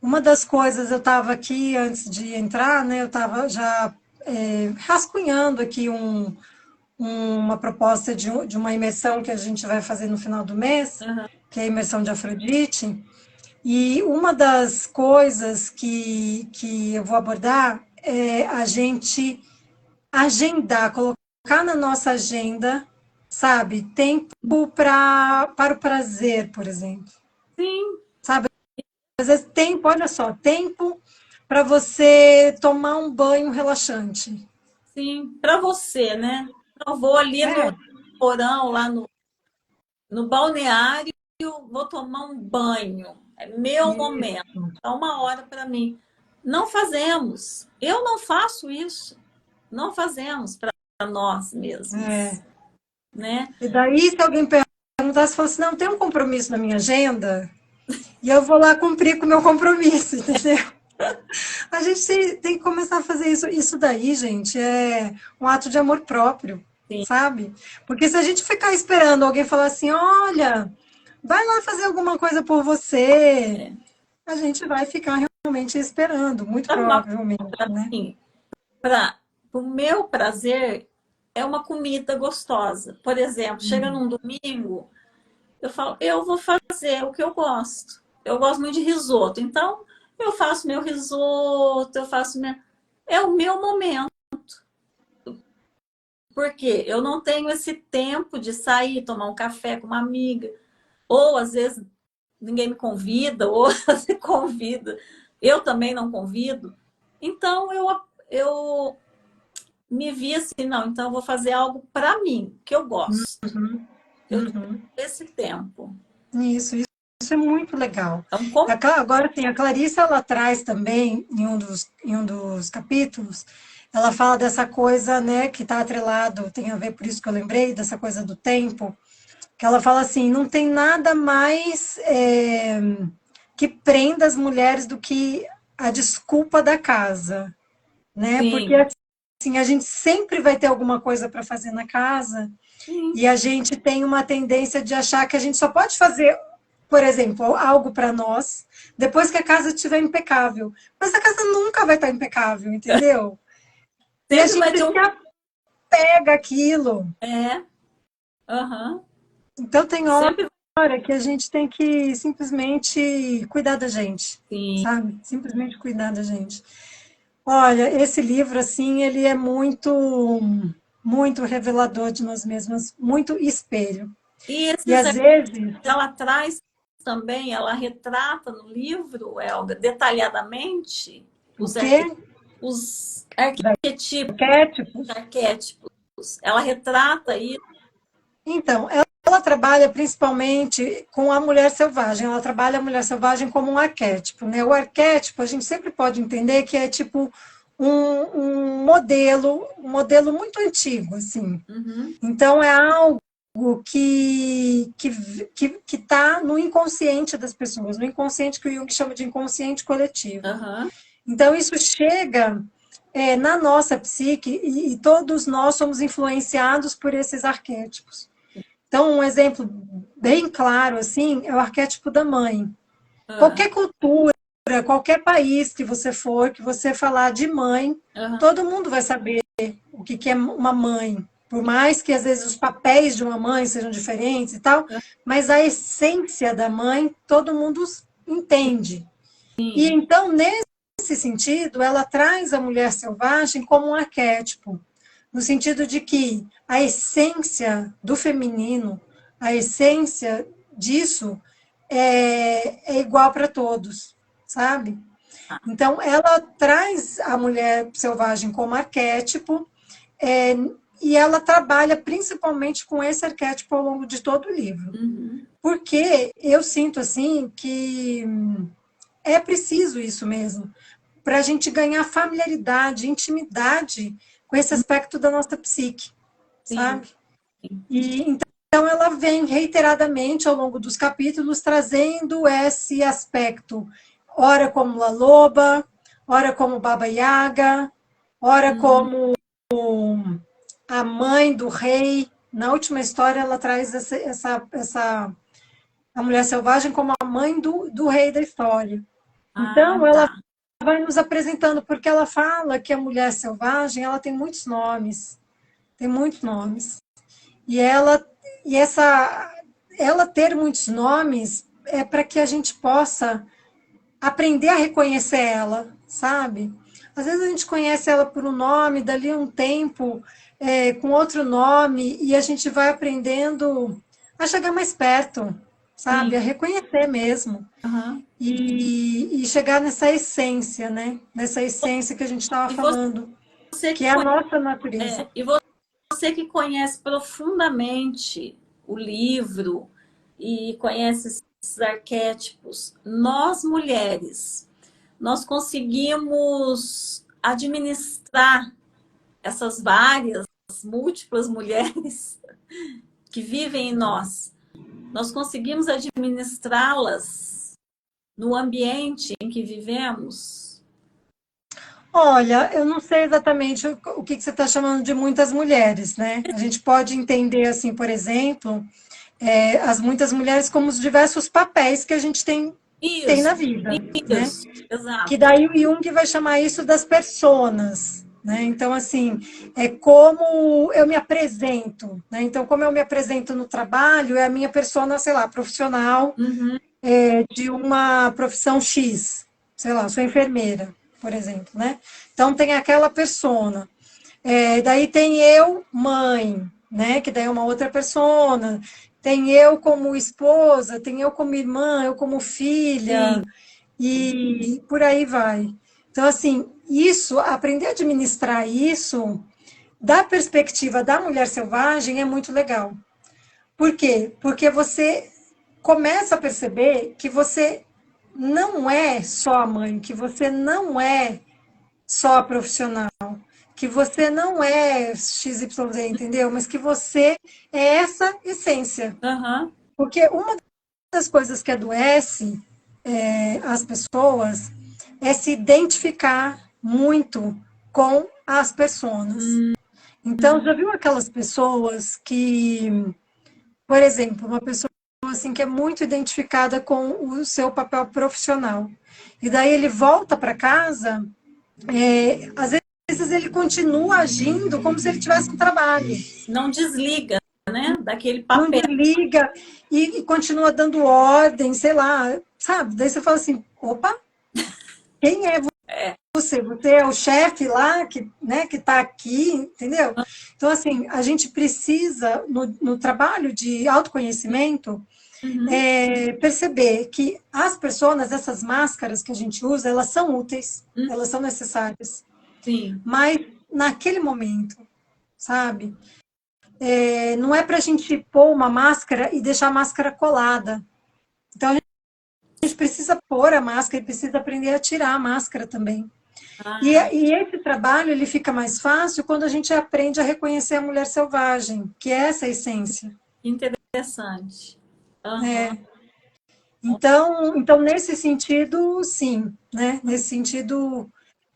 Uma das coisas, eu estava aqui antes de entrar, né? Eu estava já rascunhando aqui uma proposta de uma imersão que a gente vai fazer no final do mês, Uhum. que é a imersão de Afrodite. E uma das coisas que eu vou abordar é a gente agendar, colocar na nossa agenda, sabe, tempo para o prazer, por exemplo. Sim, Sabe, às vezes tempo, olha só, tempo para você tomar um banho relaxante. sim, para você, né? Eu vou ali no É, porão, lá no balneário, vou tomar um banho. É meu momento. isso. Dá uma hora para mim. Não fazemos. Eu não faço isso. Não fazemos para nós mesmos, É. né? E daí, se alguém perguntar, você fala assim, não, tem um compromisso na minha agenda, e eu vou lá cumprir com o meu compromisso, entendeu? A gente tem que começar a fazer isso. Isso daí, gente, é um ato de amor próprio, Sim, sabe? Porque se a gente ficar esperando alguém falar assim, olha, vai lá fazer alguma coisa por você, é. a gente vai ficar realmente esperando, muito Sabe uma provavelmente, coisa né? assim? Para o meu prazer é uma comida gostosa. Por exemplo, chega num domingo, eu falo, eu vou fazer o que eu gosto. Eu gosto muito de risoto. Então, eu faço meu risoto, eu faço minha. É o meu momento. Porque eu não tenho esse tempo de sair, tomar um café com uma amiga. Ou, às vezes, ninguém me convida, ou você convida. Eu também não convido. Então, eu me vi assim, não, então eu vou fazer algo para mim, que eu gosto. Uhum, Eu tenho uhum. esse tempo. Isso é muito legal. Então, como... Agora, sim, a Clarissa, ela traz também, em um dos capítulos, ela fala dessa coisa, né, que está atrelado, tem a ver, por isso que eu lembrei, dessa coisa do tempo, que ela fala assim, não tem nada mais que prenda as mulheres do que a desculpa da casa, né? Porque, Sim, assim, a gente sempre vai ter alguma coisa para fazer na casa, sim. e a gente tem uma tendência de achar que a gente só pode fazer, por exemplo, algo para nós depois que a casa estiver impecável. Mas a casa nunca vai estar impecável, entendeu? E a Sempre gente vai ter um... se apega àquilo. É, aham. Então tem Sempre hora que a gente tem que simplesmente cuidar da gente, sim. sabe? Simplesmente cuidar da gente. Olha, esse livro, assim, ele é muito revelador de nós mesmas, muito espelho. E E esses às vezes, ela traz também, ela retrata no livro, Elga, detalhadamente o os, quê? os Os arquetipos, arquétipos. arquétipos. Ela retrata isso. Então, ela trabalha principalmente com a mulher selvagem. Ela trabalha a mulher selvagem como um arquétipo, né? O arquétipo, a gente sempre pode entender que é tipo um modelo muito antigo, assim. Uhum, Então, é algo que está no inconsciente das pessoas, no inconsciente que o Jung chama de inconsciente coletivo. aham, Então, isso chega na nossa psique e todos nós somos influenciados por esses arquétipos. Então, um exemplo bem claro assim é o arquétipo da mãe. ah, Qualquer cultura, qualquer país que você for, que você falar de mãe, aham, todo mundo vai saber o que é uma mãe. Por mais que às vezes os papéis de uma mãe sejam diferentes e tal, mas a essência da mãe todo mundo entende. E sim, então, nesse sentido, ela traz a mulher selvagem como um arquétipo, no sentido de que a essência do feminino, a essência disso é igual para todos, sabe? Então, ela traz a mulher selvagem como arquétipo, é, e ela trabalha principalmente com esse arquétipo ao longo de todo o livro. uhum, Porque eu sinto assim que é preciso isso mesmo, para a gente ganhar familiaridade, intimidade com esse aspecto da nossa psique, sim, sabe? sim. E então ela vem reiteradamente ao longo dos capítulos trazendo esse aspecto, ora como La Loba, ora como Baba Yaga, ora Uhum. como a mãe do rei. Na última história ela traz a mulher selvagem como a mãe do rei da história. Ah, Então ela tá. vai nos apresentando, porque ela fala que a mulher selvagem ela tem muitos nomes, tem muitos nomes. E ela ter muitos nomes é para que a gente possa aprender a reconhecer ela, sabe? Às vezes a gente conhece ela por um nome, dali a um tempo com outro nome, e a gente vai aprendendo a chegar mais perto, Sim, sabe? A reconhecer mesmo. aham. E chegar nessa essência, né? Nessa essência que a gente estava E falando, você que que é a nossa natureza. e você que conhece profundamente o livro e conhece esses arquétipos, nós mulheres, nós conseguimos administrar essas várias, múltiplas mulheres que vivem em nós. Nós conseguimos administrá-las no ambiente em que vivemos. Olha, eu não sei exatamente o que você está chamando de muitas mulheres, né? A gente pode entender, assim, por exemplo, as muitas mulheres como os diversos papéis que a gente tem na Isso, vida, né? isso, Que exato. daí o Jung vai chamar isso das personas, né? Então, assim, é como eu me apresento, né? Então, como eu me apresento no trabalho, é a minha persona, sei lá, profissional, Uhum, de uma profissão X, sei lá, sou enfermeira, por exemplo, né? Então tem aquela persona. Daí tem eu, mãe, né? Que daí é uma outra persona. Tem eu como esposa, tem eu como irmã, eu como filha, Sim, e por aí vai. Então, assim, isso, aprender a administrar isso, da perspectiva da mulher selvagem, é muito legal. Por quê? Porque você começa a perceber que você não é só a mãe, que você não é só a profissional, que você não é XYZ, entendeu? Mas que você é essa essência. aham, Porque uma das coisas que adoece as pessoas é se identificar muito com as pessoas. Então, já viu aquelas pessoas que, por exemplo, uma pessoa assim que é muito identificada com o seu papel profissional. E daí ele volta para casa, às vezes ele continua agindo como se ele tivesse um trabalho. não desliga, né, daquele Não papel. desliga e continua dando ordem, sei lá, sabe? Daí você fala assim, opa, quem é você? Você é o chefe lá que, né, que está aqui, entendeu? Então, assim, a gente precisa, no trabalho de autoconhecimento, Uhum, perceber que as pessoas, essas máscaras que a gente usa, elas são úteis, uhum, elas são necessárias, sim, mas naquele momento, sabe? Não é para a gente pôr uma máscara e deixar a máscara colada. Então, a gente precisa pôr a máscara e precisa aprender a tirar a máscara também. ah, E esse trabalho ele fica mais fácil quando a gente aprende a reconhecer a mulher selvagem, que é essa essência. interessante. Aham. Né? Então, nesse sentido, sim, né? Nesse sentido,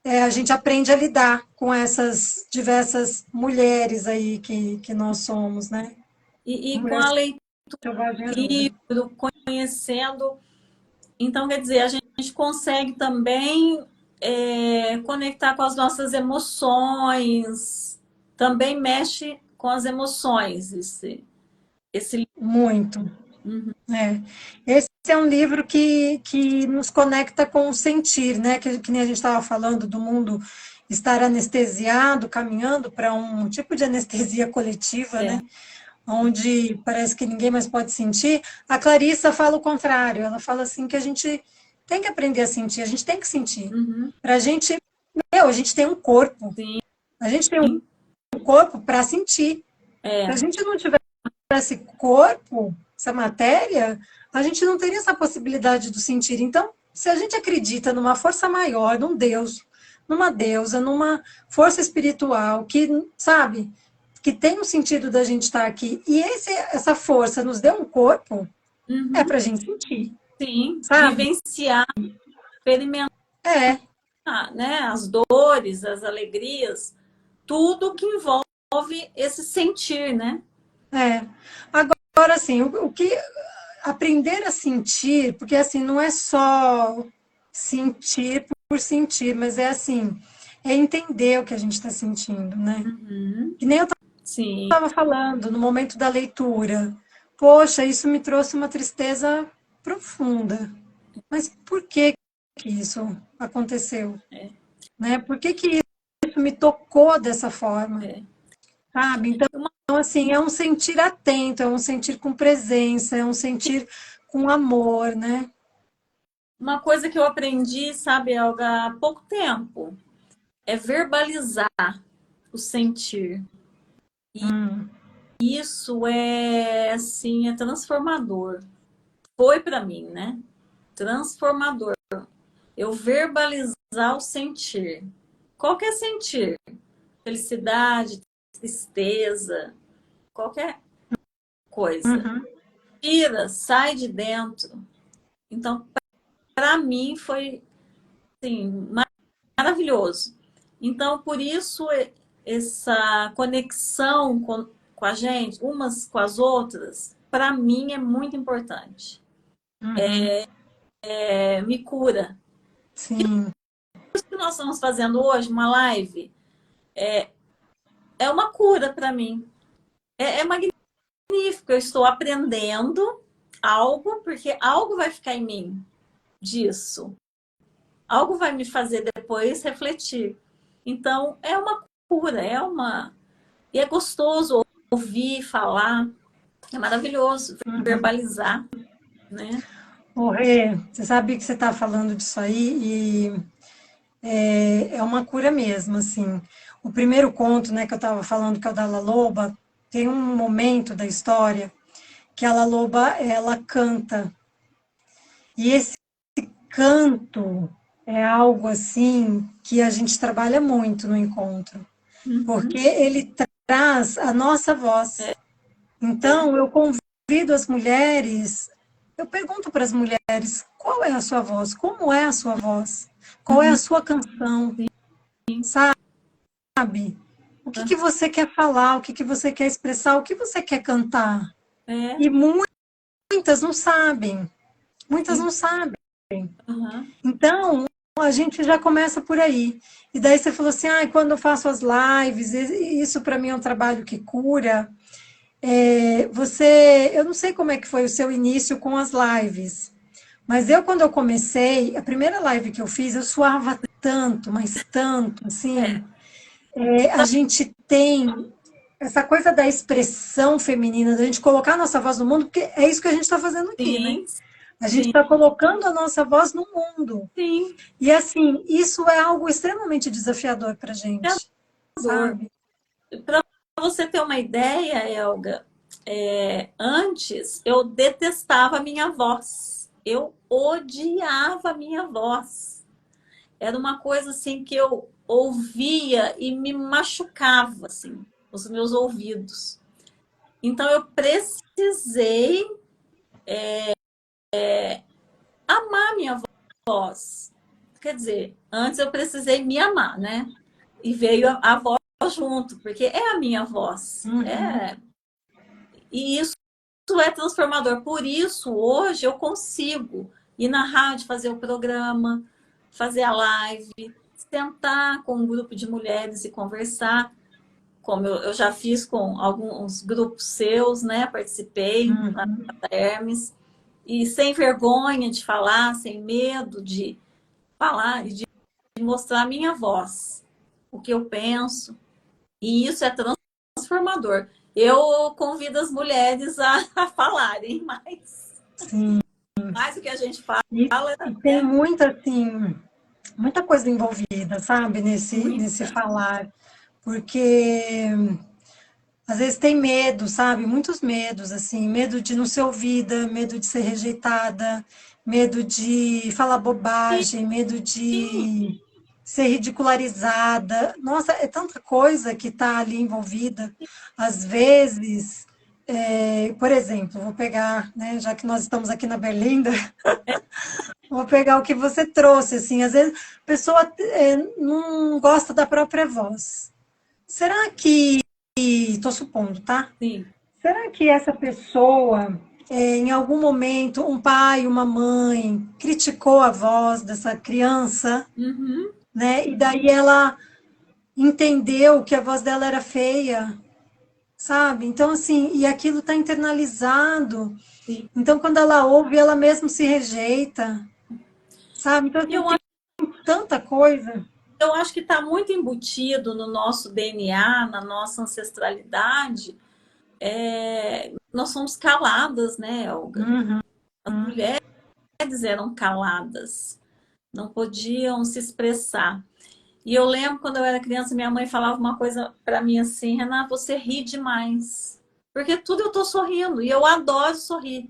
a gente aprende a lidar com essas diversas mulheres aí que nós somos, né? A E com mulher a leitura selvagem do ajuda. livro, conhecendo, então quer dizer, a gente consegue também conectar com as nossas emoções, também mexe com as emoções, esse Muito. uhum, É. Esse é um livro que nos conecta com o sentir, né? Que nem a gente estava falando do mundo estar anestesiado, caminhando para um tipo de anestesia coletiva, é, né? Onde parece que ninguém mais pode sentir. A Clarissa fala o contrário. Ela fala assim que a gente tem que aprender a sentir, a gente tem que sentir. uhum, Para a gente, a gente tem um corpo, sim, a gente tem um corpo para sentir. Se a é, gente não tiver esse corpo, essa matéria, a gente não teria essa possibilidade do sentir. Então, se a gente acredita numa força maior, num Deus, numa deusa, numa força espiritual que, sabe, que tem um sentido da gente estar aqui, e essa força nos deu um corpo, é uhum, para a gente sentir, sim, sabe? vivenciar, experimentar, É, né, as dores, as alegrias, tudo que envolve esse sentir, né? é. Agora, assim, o que aprender a sentir, porque assim, não é só sentir por sentir, mas é assim, é entender o que a gente está sentindo, né? Uhum, Que nem eu sim, estava falando no momento da leitura. Poxa, isso me trouxe uma tristeza profunda. Mas por que isso aconteceu? é, Né? Por que isso me tocou dessa forma? é. Sabe? Então, Uma, assim, é um sentir atento, é um sentir com presença, é um sentir com amor, né? uma coisa que eu aprendi, sabe, Elga, há pouco tempo, é verbalizar o sentir. Hum, Isso é, assim, é transformador. Foi para mim, né? Transformador. Eu verbalizar o sentir. Qualquer sentir. Felicidade, tristeza, qualquer coisa. uhum, Tira, sai de dentro. Então, para mim foi assim, maravilhoso. Então, por isso essa conexão com a gente, umas com as outras, para mim é muito importante. uhum. Me cura. Sim, Isso que nós estamos fazendo hoje, uma live, é uma cura para mim. É magnífico. Eu estou aprendendo algo, porque algo vai ficar em mim disso. Algo vai me fazer depois refletir. Então, é uma cura, e é gostoso ouvir, falar, é maravilhoso verbalizar, né? Ô, Rê, você sabe que você está falando disso aí e é uma cura mesmo, assim. O primeiro conto, né, que eu estava falando, que é o da Loba, tem um momento da história que a Loba, ela canta. E esse canto é algo, assim, que a gente trabalha muito no encontro, porque Uhum. ele traz a nossa voz. É, Então, eu convido as mulheres, eu pergunto para as mulheres, qual é a sua voz? Como é a sua voz? Qual é a uhum. sua canção? Sim. Sabe? O que que você quer falar? O que que você quer expressar? O que você quer cantar? É, E muitas não sabem. Muitas sim. não sabem. Uhum. Então, a gente já começa por aí. E daí você falou assim, ah, quando eu faço as lives, isso para mim é um trabalho que cura. Eu não sei como é que foi o seu início com as lives, mas quando eu comecei, a primeira live que eu fiz, eu suava tanto, mas tanto, assim. É, A gente tem essa coisa da expressão feminina, da gente colocar a nossa voz no mundo, porque é isso que a gente está fazendo aqui, né? sim, A gente sim, está colocando a nossa voz no mundo. sim. E assim, isso é algo extremamente desafiador para a gente, Dor. sabe? Para você ter uma ideia, Elga, antes eu detestava a minha voz. Eu odiava a minha voz. Era uma coisa assim que eu ouvia e me machucava, assim, os meus ouvidos. Então eu precisei amar minha voz. Quer dizer, antes eu precisei me amar, né? E veio a voz junto, porque é a minha voz. Uhum. E isso é transformador. Por isso, hoje eu consigo ir na rádio, fazer o programa, fazer a live, sentar com um grupo de mulheres e conversar, como eu já fiz com alguns grupos seus, né? Participei na Uhum. Hermes, e sem vergonha de falar, sem medo de falar e de mostrar a minha voz, o que eu penso. E isso é transformador. Eu convido as mulheres a falarem Sim. mais do que a gente fala, E tem né? muita, assim, muita coisa envolvida, sabe, nesse Muita. falar. Porque às vezes tem medo, sabe? Muitos medos, assim, medo de não ser ouvida, medo de ser rejeitada, medo de falar bobagem, medo Sim, de ser ridicularizada. Nossa, é tanta coisa que está ali envolvida. Às vezes, por exemplo, vou pegar, né, já que nós estamos aqui na Berlinda, vou pegar o que você trouxe, assim, às vezes a pessoa não gosta da própria voz. Será que, estou supondo, tá? sim. Será que essa pessoa, em algum momento, um pai, uma mãe, criticou a voz dessa criança, Uhum, né? E daí ela entendeu que a voz dela era feia, sabe? Então, assim, e aquilo está internalizado. sim. Então, quando ela ouve, ela mesmo se rejeita, sabe? Então, E assim, tem tanta coisa. eu acho que está muito embutido no nosso DNA, na nossa ancestralidade. Nós somos caladas, né, Olga? Uhum. As mulheres eram caladas, não podiam se expressar. E eu lembro quando eu era criança, minha mãe falava uma coisa para mim assim, Renata, você ri demais. Porque tudo eu tô sorrindo e eu adoro sorrir.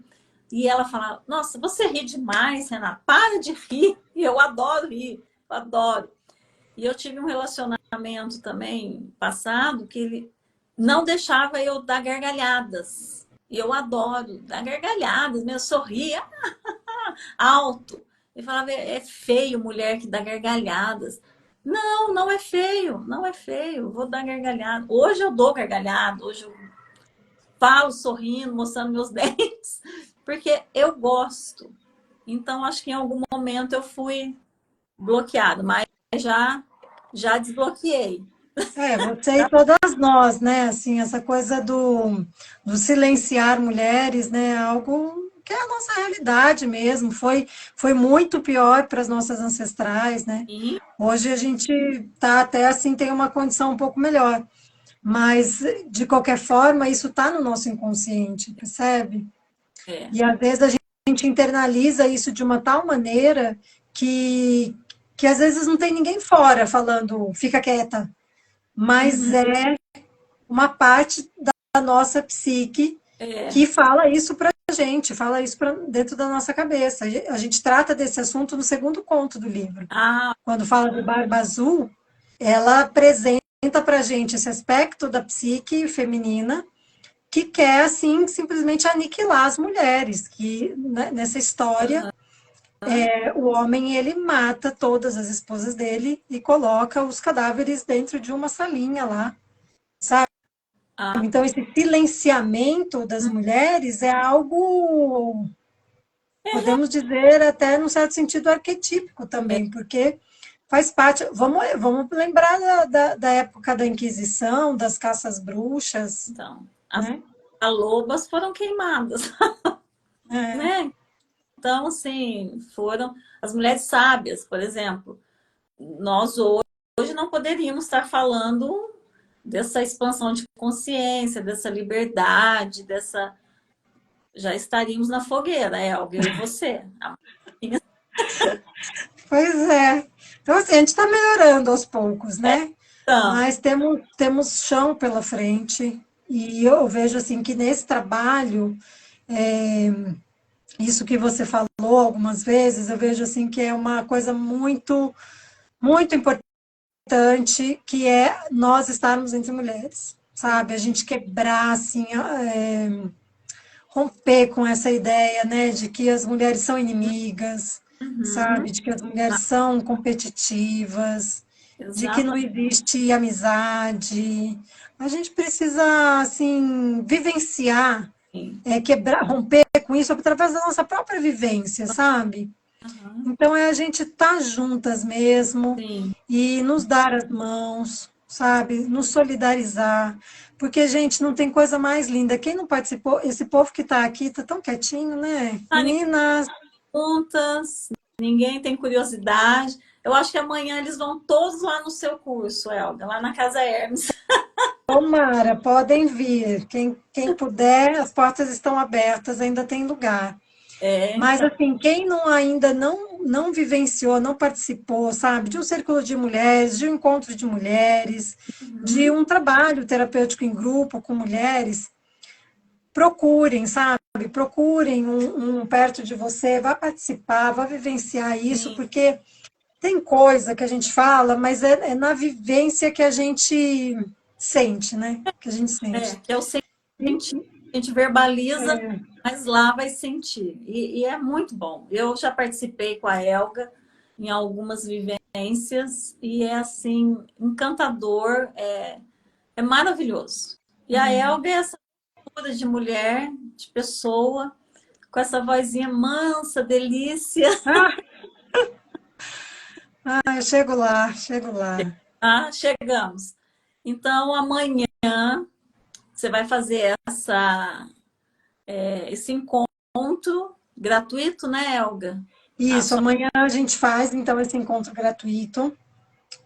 E ela falava, nossa, você ri demais, Renata, para de rir. E eu adoro rir, eu adoro. E eu tive um relacionamento também passado que ele não deixava eu dar gargalhadas. E eu adoro dar gargalhadas, meu sorria alto. Ele falava, é feio mulher que dá gargalhadas. Não, não é feio, não é feio. Vou dar gargalhada. Hoje eu dou gargalhada, hoje eu falo sorrindo, mostrando meus dentes, porque eu gosto. Então acho que em algum momento eu fui bloqueada, mas já desbloqueei. Você e todas nós, né? Assim, essa coisa do silenciar mulheres, né? É algo. que é a nossa realidade mesmo. Foi muito pior para as nossas ancestrais, né? Sim, Hoje a gente tá até assim, tem uma condição um pouco melhor. Mas, de qualquer forma, isso está no nosso inconsciente, percebe? é. E às vezes a gente internaliza isso de uma tal maneira que, que às vezes não tem ninguém fora falando, fica quieta. Mas Uhum. é uma parte da nossa psique É. que fala isso para a gente, fala isso pra, dentro da nossa cabeça. A gente trata desse assunto no segundo conto do livro. Ah, Quando fala de Barba Azul, ela apresenta para a gente esse aspecto da psique feminina que quer, assim, simplesmente aniquilar as mulheres, que né, nessa história o homem ele mata todas as esposas dele e coloca os cadáveres dentro de uma salinha lá, sabe? ah, Então esse silenciamento das mulheres é algo, podemos dizer até num certo sentido arquetípico também, porque faz parte. Vamos lembrar da época da Inquisição, das caças bruxas, então, né? as lobas foram queimadas, É, né? Então, assim, foram as mulheres sábias, por exemplo. Nós hoje não poderíamos estar falando dessa expansão de consciência, dessa liberdade, dessa. Já estaríamos na fogueira, Elga, eu e você. pois é. Então, assim, a gente está melhorando aos poucos, né? Então, Mas temos chão pela frente. E eu vejo assim que nesse trabalho, é, isso que você falou algumas vezes, eu vejo assim que é uma coisa muito importante, que é nós estarmos entre mulheres, sim. sabe? A gente quebrar assim, romper com essa ideia, né, de que as mulheres são inimigas, Uhum. sabe? De que as mulheres são competitivas, de que não Exatamente. existe amizade. A gente precisa, assim, vivenciar, quebrar, romper com isso através da nossa própria vivência, sabe? Uhum. Então é a gente estar juntas mesmo Sim. e nos dar as mãos, sabe? Nos solidarizar. Porque, gente, não tem coisa mais linda. Quem não participou, esse povo que está aqui está tão quietinho, né? Ah, ninguém Meninas, perguntas, ninguém tem curiosidade. Eu acho que amanhã eles vão todos lá no seu curso, Elga, lá na Casa Hermes. tomara, podem vir. Quem puder, as portas estão abertas, ainda tem lugar. É, Mas então. assim, quem ainda não vivenciou, não participou, sabe, de um círculo de mulheres, de um encontro de mulheres, de Uhum. um trabalho terapêutico em grupo com mulheres, procurem, sabe? Procurem um perto de você, vá participar, vá vivenciar isso, Sim, porque tem coisa que a gente fala, mas é na vivência que a gente sente, né? Que a gente sente. que é o sentir. A gente verbaliza, mas lá vai sentir. E é muito bom. Eu já participei com a Elga em algumas vivências e é assim, encantador, é maravilhoso. E a Elga é essa figura de mulher, de pessoa, com essa vozinha mansa, delícia. Ah, eu chego lá, chego lá. Ah, chegamos. Então, amanhã você vai fazer esse encontro gratuito, né, Elga? Ah, Isso, só amanhã a gente faz então esse encontro gratuito,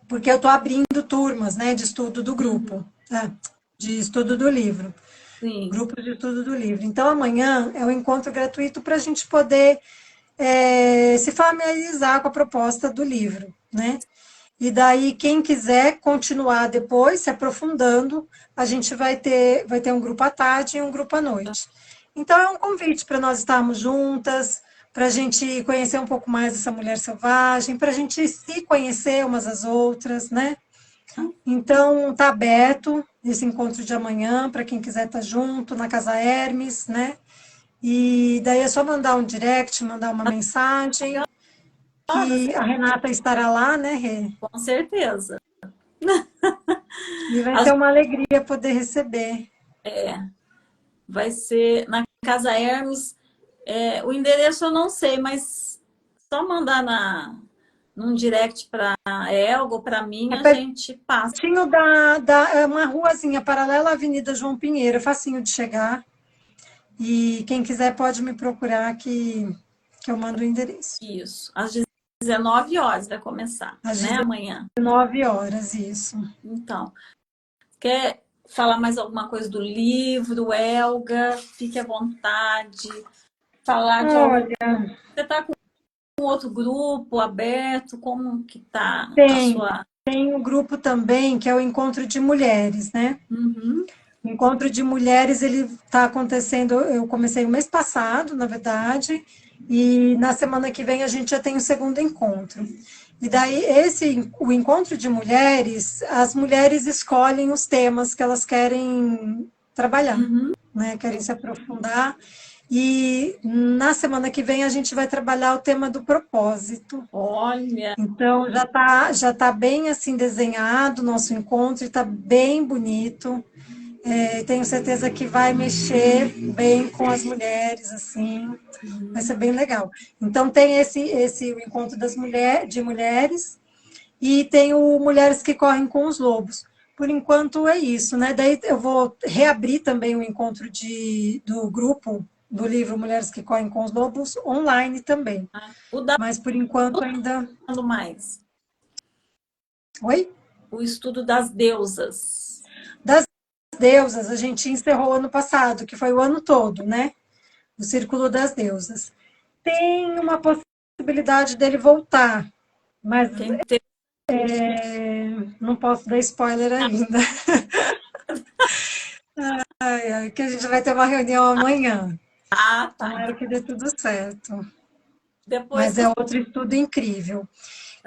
porque eu estou abrindo turmas, né, de estudo do grupo, né, de estudo do livro, sim. grupo de estudo do livro. Então amanhã é um encontro gratuito para a gente poder se familiarizar com a proposta do livro, né? E daí, quem quiser continuar depois, se aprofundando, a gente vai ter um grupo à tarde e um grupo à noite. Então, é um convite para nós estarmos juntas, para a gente conhecer um pouco mais essa mulher selvagem, para a gente se conhecer umas às outras, né? Então, tá aberto esse encontro de amanhã, para quem quiser estar junto, na Casa Hermes, né? E daí é só mandar um direct, mandar uma mensagem, Horas, que a Renata estará lá, né, Rê? com certeza. E vai As- ser uma alegria poder receber. Vai ser na Casa Hermes. O endereço eu não sei, mas só mandar num direct para a Elga ou para mim, É a gente passa. pertinho é uma ruazinha paralela à Avenida João Pinheiro, é facinho de chegar. E quem quiser pode me procurar que eu mando o endereço. Isso. Às 19 horas vai começar, Às né? Amanhã. 19 horas, isso. Então, quer falar mais alguma coisa do livro, Elga? Fique à vontade. Falar de algum... Olha, Você está com outro grupo aberto? Como que tá a tem, sua... tem um grupo também que é o Encontro de Mulheres, né? Uhum. O Encontro de Mulheres, ele está acontecendo, eu comecei o mês passado, na verdade, e na semana que vem a gente já tem o segundo encontro. E daí, o Encontro de Mulheres, as mulheres escolhem os temas que elas querem trabalhar, Uhum. né? Querem se aprofundar. E na semana que vem a gente vai trabalhar o tema do propósito. Olha, Então já tá bem assim desenhado o nosso encontro, está bem bonito. Tenho certeza que vai mexer bem com as mulheres, assim, vai ser bem legal. Então tem esse o encontro de mulheres e tem o Mulheres que Correm com os Lobos. Por enquanto é isso, né? Daí eu vou reabrir também o encontro do grupo do livro Mulheres que Correm com os Lobos online também. o da Mas por enquanto ainda. mais. Oi? O estudo das deusas. Das deusas, a gente encerrou ano passado, que foi o ano todo, né? O Círculo das Deusas. Tem uma possibilidade dele voltar, mas Quem teve... não posso dar spoiler ainda. Ai, ai, que a gente vai ter uma reunião amanhã. Ah, tá. Tomara que dê tudo certo. Depois Mas você... é outro estudo incrível.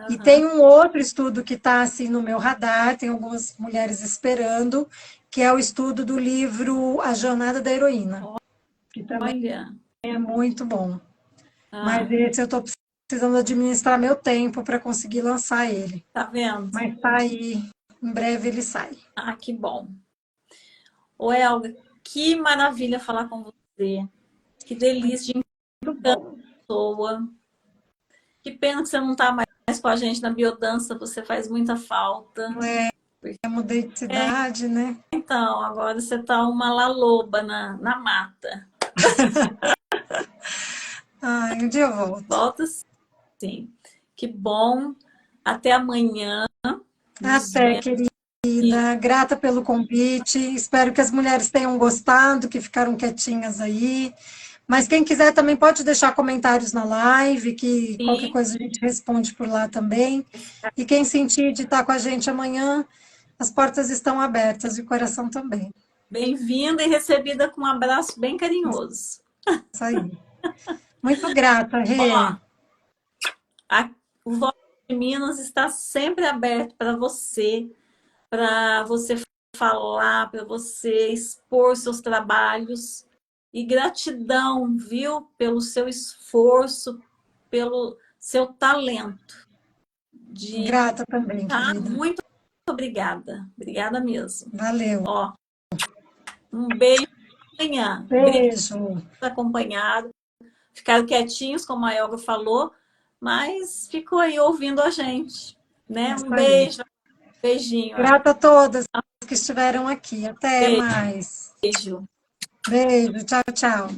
E Uhum. tem um outro estudo que está assim no meu radar, tem algumas mulheres esperando, que é o estudo do livro A Jornada da Heroína, que também Olha. é muito bom. Mas Ah, esse eu estou precisando administrar meu tempo para conseguir lançar ele. tá vendo? Mas tá aí, em breve ele sai. Ah, que bom. Ô, Elga, que maravilha falar com você. Que delícia de Muito bom. pessoa. Que pena que você não está mais com a gente na biodança, você faz muita falta. Eu mudei de cidade, né? Então, agora você está uma laloba na mata. Ai, um dia eu volto. Volta sim. Que bom. Até amanhã. Nos Até, vemos. querida. Grata pelo convite. Espero que as mulheres tenham gostado, que ficaram quietinhas aí. Mas quem quiser também pode deixar comentários na live, que qualquer Sim. coisa a gente responde por lá também. E quem sentir de estar com a gente amanhã, as portas estão abertas e o coração também. Bem-vinda e recebida com um abraço bem carinhoso. Isso aí. Muito grata, Rê. Ó, a, o Voz de Minas está sempre aberto para você falar, para você expor seus trabalhos. E gratidão, viu, pelo seu esforço, pelo seu talento. De Grata também, tá querida. muito obrigada. Obrigada mesmo. Valeu. Ó, um beijo amanhã. Obrigada Beijo. por acompanhar. Ficaram quietinhos, como a Elga falou, mas ficou aí ouvindo a gente, né? Isso Um aí. beijo, beijinho, Elga. Grata a todas que estiveram aqui. Até mais. Beijo. Beijo. Tchau, tchau.